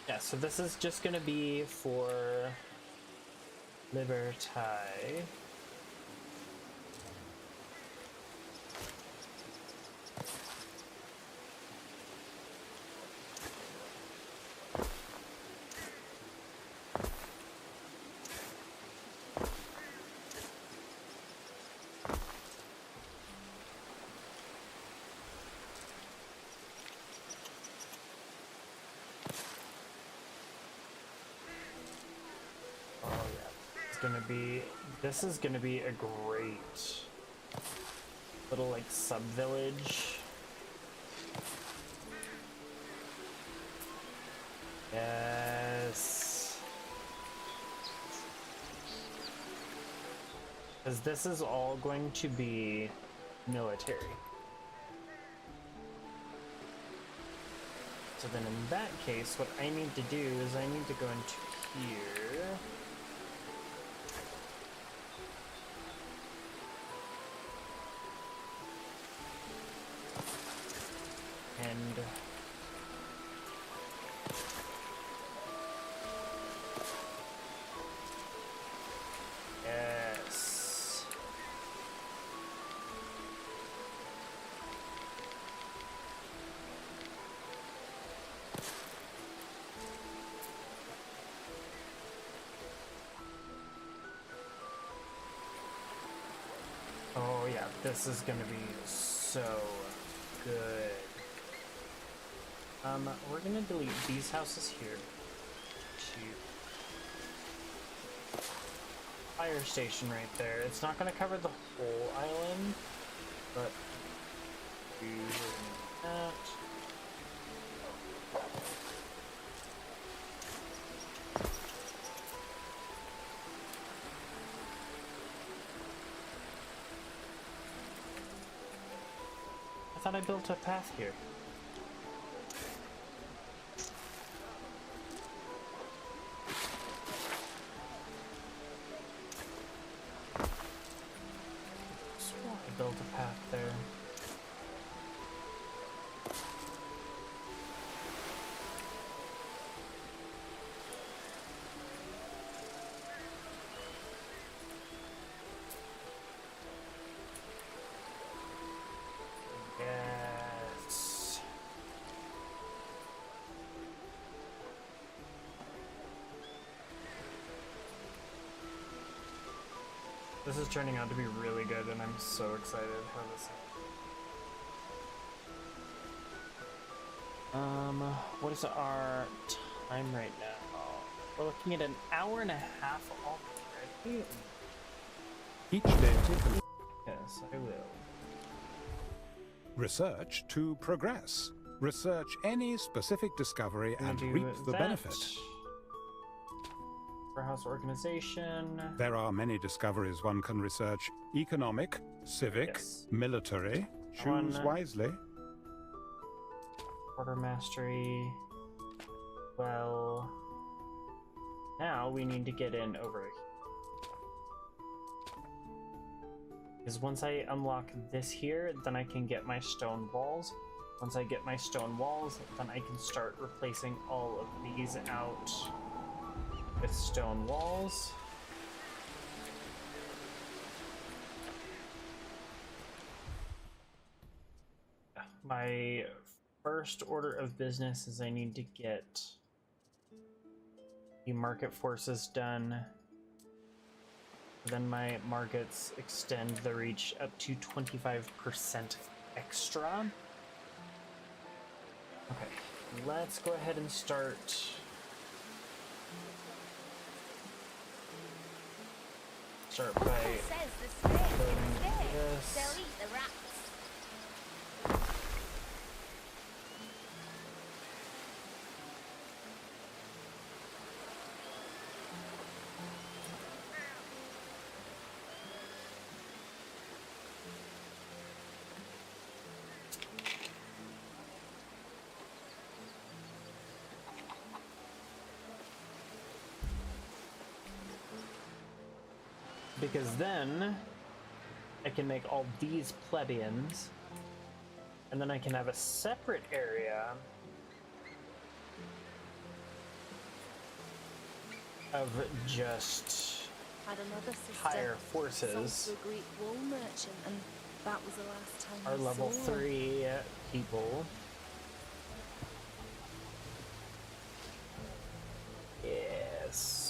Yeah, so this is just going to be for Libertai. This is gonna be a great little like sub-village. Yes. Because this is all going to be military. So then in that case, what I need to do is I need to go into here. And yes. Oh yeah, this is gonna be so good. We're gonna delete these houses here. To fire station right there. It's not gonna cover the whole island, but do that. I thought I built a path here. I built a path there. Yes. This is turning out to be really good, and I'm so excited how this is. What is our time right now? We're looking at an hour and a half already. Each day taken. Yes, I will. Research to progress. Research any specific discovery and Do reap the that. benefit. Warehouse organization. There are many discoveries one can research. Economic, civic, Yes. military. Choose One. wisely. Order mastery. Well, now we need to get in over here. Because once I unlock this here, then I can get my stone walls. Once I get my stone walls, then I can start replacing all of these out with stone walls. My first order of business is I need to get the market forces done. Then my markets extend the reach up to 25% extra. Okay, let's go ahead and start. Start by Says the snake building is dead. this. They'll eat the rats. Because then I can make all these plebeians, and then I can have a separate area of just Had another sister. higher Sold forces. to a Greek wool merchant, and that was the last time Our I level saw her. 3 people. Yes.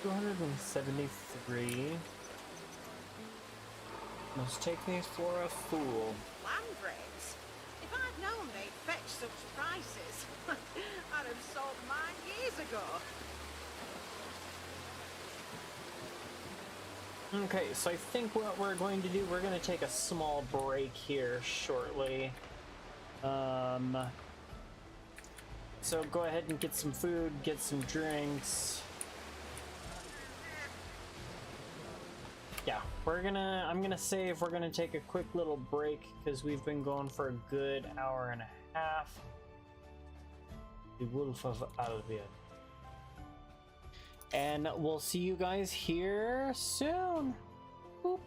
273. Must take me for a fool. Land rents? If I'd known they'd fetch such prices, I'd have sold mine years ago. Okay, so I think what we're going to do, we're going to take a small break here shortly. So go ahead and get some food, get some drinks. Yeah, I'm gonna save, we're gonna take a quick little break because we've been going for a good hour and a half. The Wolf of Albion. And we'll see you guys here soon. Boop.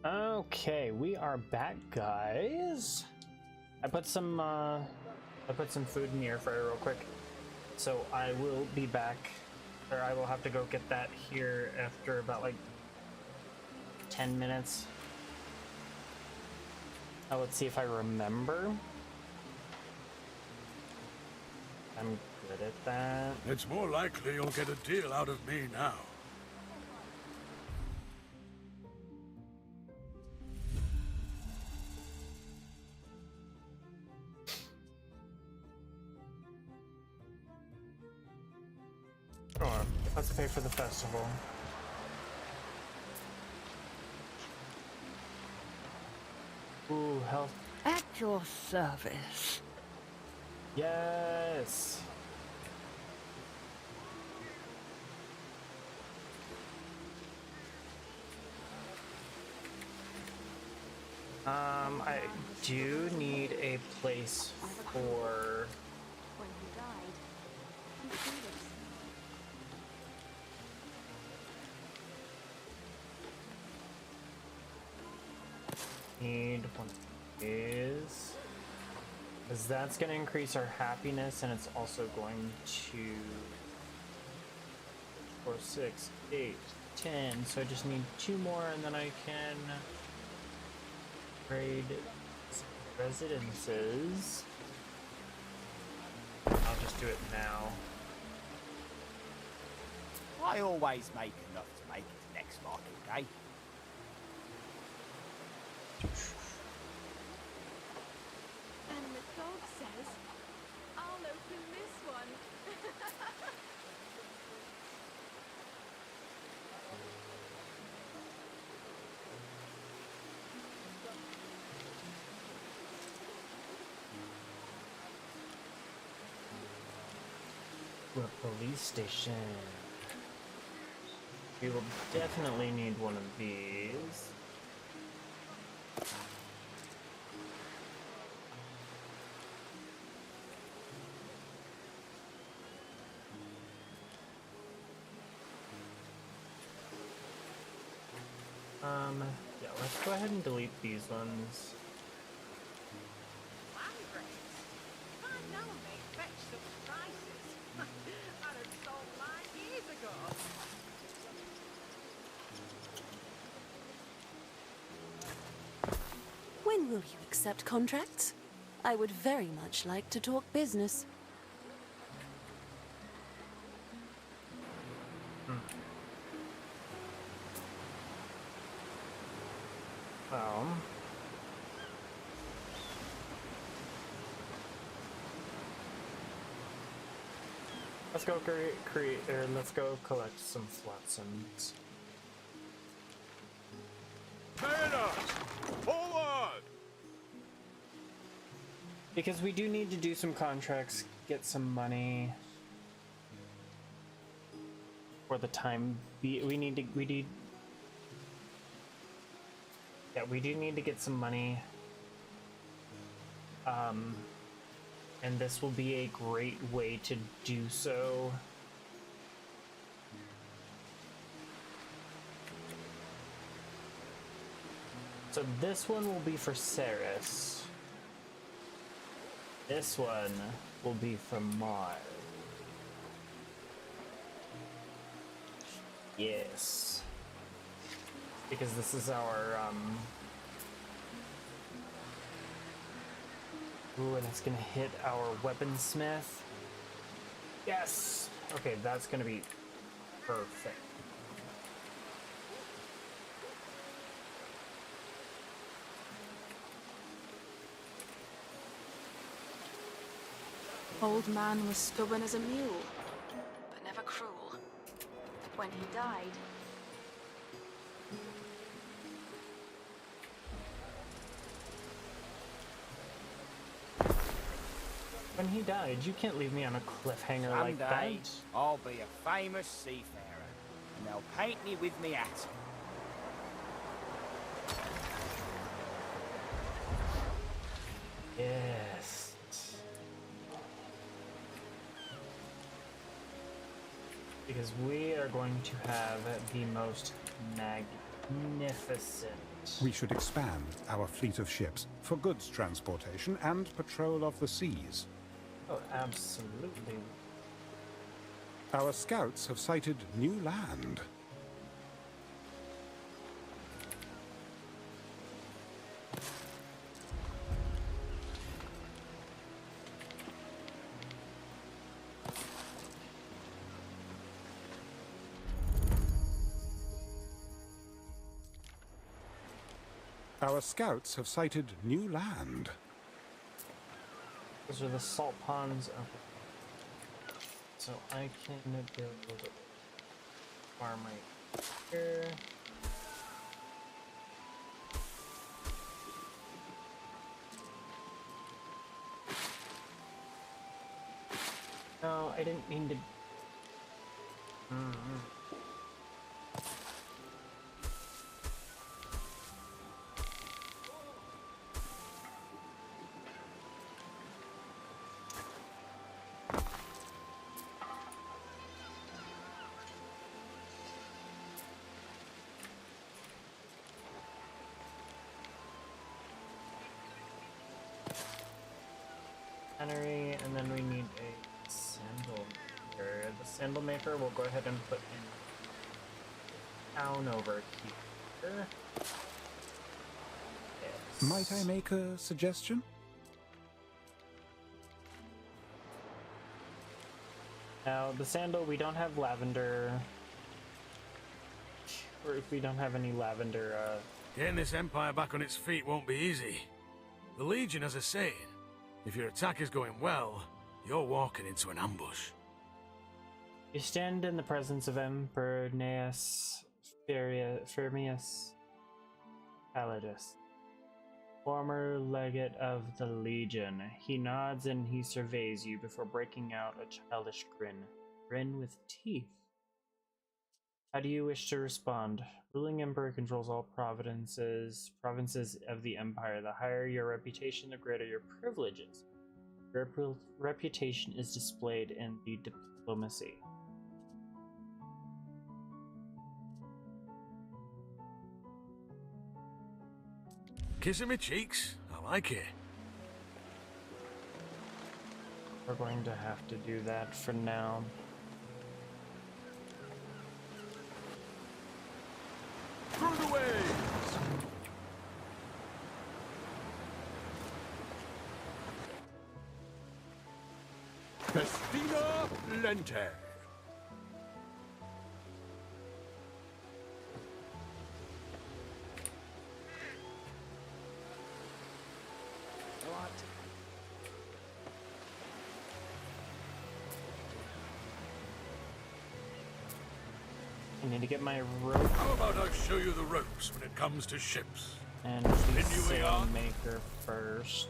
Okay, we are back, guys. I put some food in the air fryer real quick, so I will be back, or I will have to go get that here after about like 10 minutes. Let's see if I remember. I'm good at that. It's more likely you'll get a deal out of me now. Oh, let's pay for the festival. Ooh, health. At your service. Yes. I do need a place for When he died, he did it. need one is because that's going to increase our happiness, and it's also going to 4, 6, 8, 10. So I just need 2 more, and then I can trade residences. I'll just do it now. I always make enough to make it to next market day. And the dog says, I'll open this one. A police station. We will definitely need one of these. Yeah, let's go ahead and delete these ones. If I'd known they'd fetch such prices, I'd have sold mine years ago. When will you accept contracts? I would very much like to talk business. Let's go let's go collect some flotsams. Forward! Because we do need to do some contracts, get some money. For the time we do need to get some money. And this will be a great way to do so. So this one will be for Ceres. This one will be for Mars. Yes. Because this is our, ooh, and it's gonna hit our weaponsmith. Yes! Okay, that's gonna be perfect. Old man was stubborn as a mule, but never cruel. When he died, You can't leave me on a cliffhanger like that. Someday, I'll be a famous seafarer, and they'll paint me with me hat. Yes. Because we are going to have the most magnificent We should expand our fleet of ships for goods transportation and patrol of the seas. Oh, absolutely. Our scouts have sighted new land. Our scouts have sighted new land. Those are the salt ponds. Okay. So I can build a farm right here. No, I didn't mean to. Tannery, and then we need a sandal maker. The sandal maker we'll go ahead and put in town over here. Yes. Might I make a suggestion? Now, the sandal, we don't have lavender. Or if we don't have any lavender, Getting this empire back on its feet won't be easy. The Legion has a saying. If your attack is going well, you're walking into an ambush. You stand in the presence of Emperor Gnaeus Firmius Pallidus, former legate of the Legion. He nods and he surveys you before breaking out a childish grin with teeth. How do you wish to respond? Ruling Emperor controls all provinces of the Empire. The higher your reputation, the greater your privileges. Your reputation is displayed in the diplomacy. Kissing me cheeks? I like it. We're going to have to do that for now. Through the waves! Festina Lente. I need to get my rope. How about I show you the ropes when it comes to ships? And the sail maker first.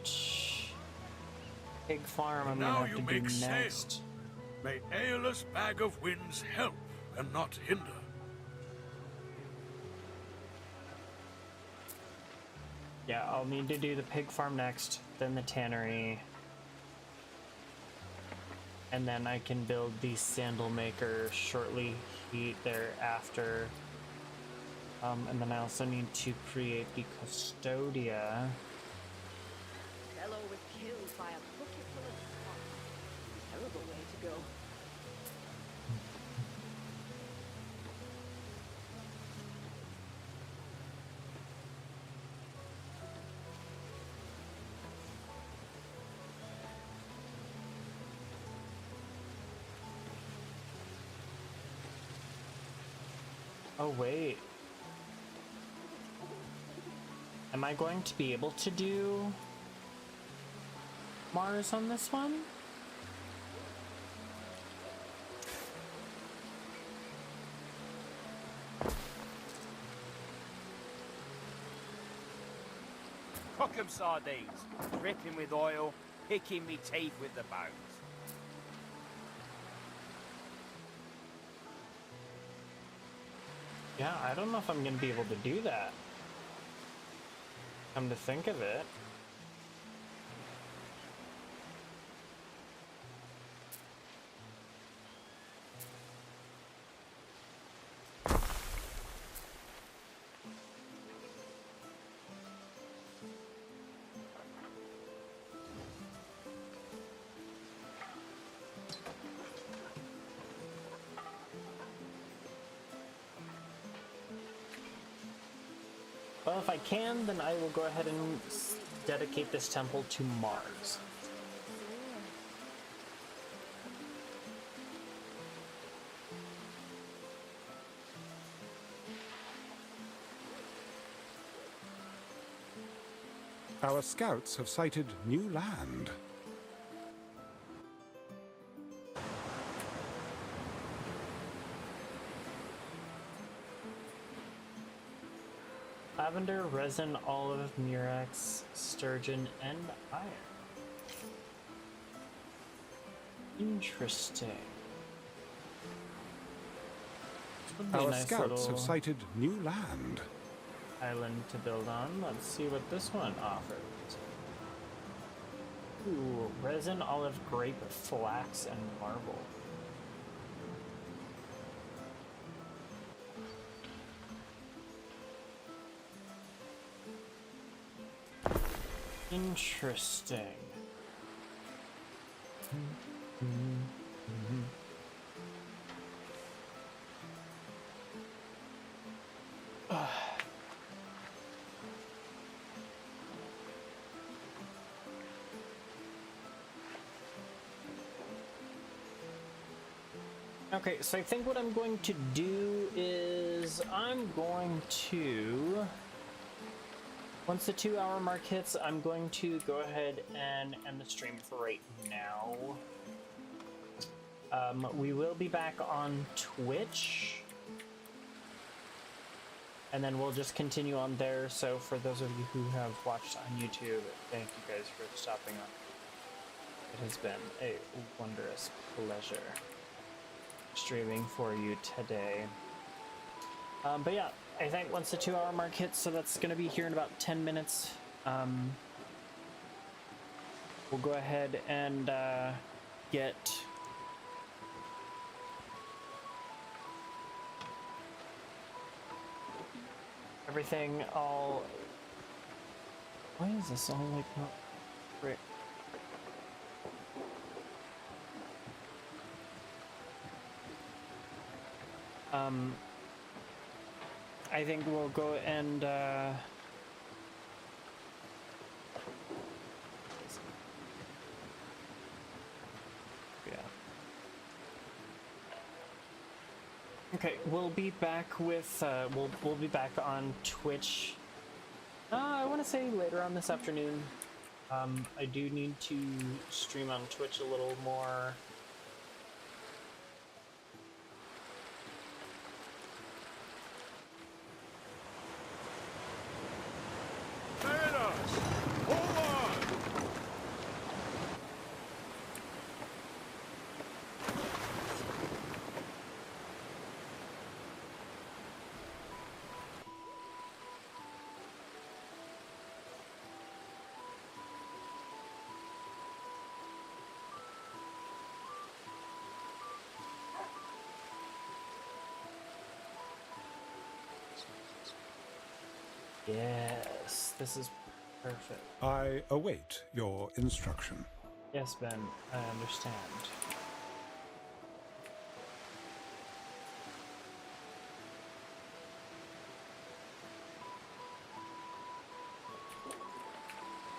Pig farm I'm now gonna have you to make do sail. next. May Aeolus Bag of Winds help and not hinder. Yeah, I'll need to do the pig farm next, then the tannery. And then I can build the sandal maker shortly thereafter. And then I also need to create the custodia. Fellow was killed by a bucket full of smoke. Terrible way to go. Oh wait. Am I going to be able to do Mars on this one? Cook 'em sardines, dripping with oil, picking me teeth with the bones. Yeah, I don't know if I'm gonna be able to do that. Come to think of it. Well, if I can, then I will go ahead and dedicate this temple to Mars. Our scouts have sighted new land. Lavender, resin, olive, murex, sturgeon, and iron. Interesting. Our scouts have sighted new land. Island to build on. Let's see what this one offers. Ooh, resin, olive, grape, flax, and marble. Interesting. Okay, so I think what I'm going to do is I'm going to, once the 2-hour mark hits, I'm going to go ahead and end the stream for right now. We will be back on Twitch, and then we'll just continue on there. So for those of you who have watched on YouTube, thank you guys for stopping on. It has been a wondrous pleasure streaming for you today. But yeah, I think once the 2-hour mark hits, so that's going to be here in about 10 minutes, we'll go ahead and get everything all... Why is this all like not great? I think we'll go and yeah. Okay, we'll be back with we'll be back on Twitch. I want to say later on this afternoon. I do need to stream on Twitch a little more. Yes, this is perfect. I await your instruction. Yes, Ben, I understand.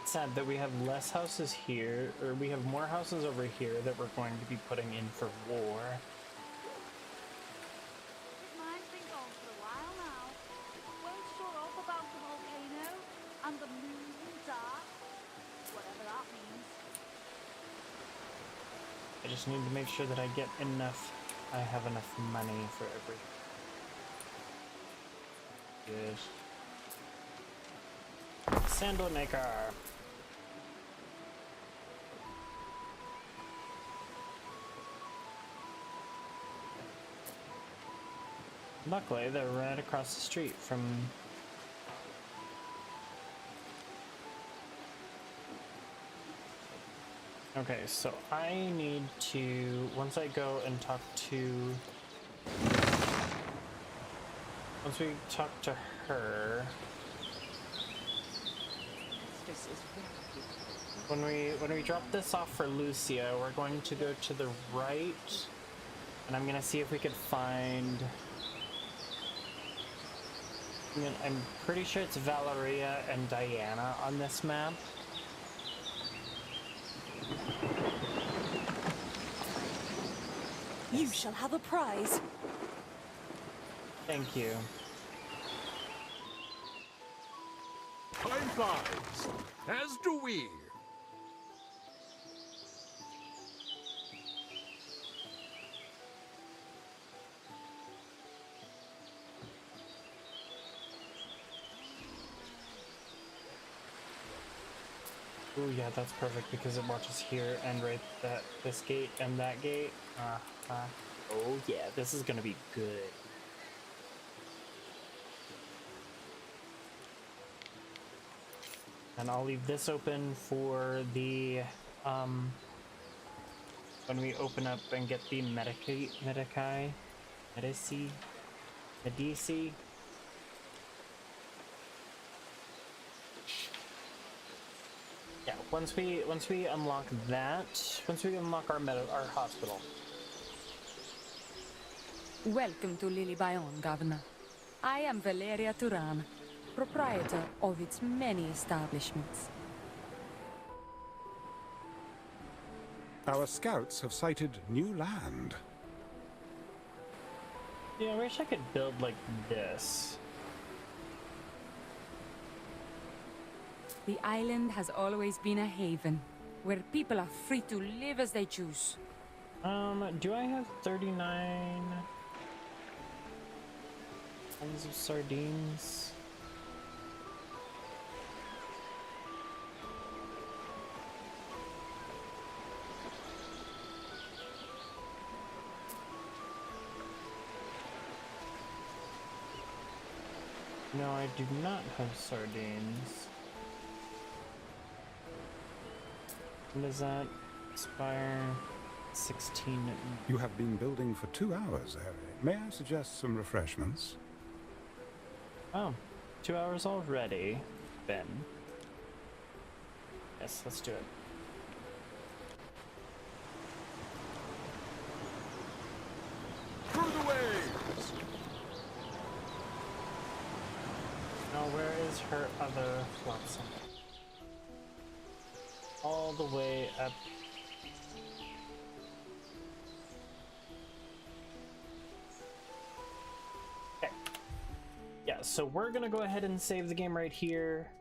It's sad that we have less houses here, or we have more houses over here that we're going to be putting in for war. Mine's been gone for a while now. Won't shut up about the volcano and the moon dark, whatever that means. I just need to make sure that I get enough. I have enough money for every. Yes. Sandal maker. Luckily, they're right across the street from. Okay, so I need to, once I go and talk to, once we talk to her, when we drop this off for Lucia, we're going to go to the right, and I'm gonna see if we could find I'm pretty sure it's Valeria and Diana on this map. You shall have a prize. Thank you. Time flies, as do we. Oh yeah, that's perfect because it watches here and right this gate and that gate. Oh yeah, this is gonna be good. And I'll leave this open for the when we open up and get the Medici. Yeah, once we unlock that, once we unlock our hospital. Welcome to Lily Bayonne, Governor. I am Valeria Turan, proprietor of its many establishments. Our scouts have sighted new land. Yeah, I wish I could build like this. The island has always been a haven, where people are free to live as they choose. Do I have 39 tons of sardines? No, I do not have sardines. When does that expire? 16. You have been building for 2 hours, Harry. May I suggest some refreshments? Oh, 2 hours already, Ben. Yes, let's do it. Through the waves! Now, where is her other flotsam? All the way up. Okay. Yeah, so we're gonna go ahead and save the game right here.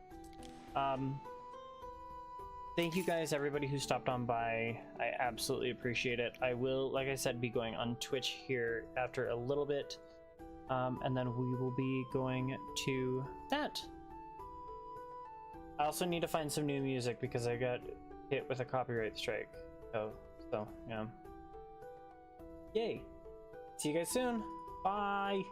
Thank you guys, everybody who stopped on by. I absolutely appreciate it. I will, like I said, be going on Twitch here after a little bit. And then we will be going to that. I also need to find some new music because I got hit with a copyright strike. So yeah. Yay. See you guys soon. Bye.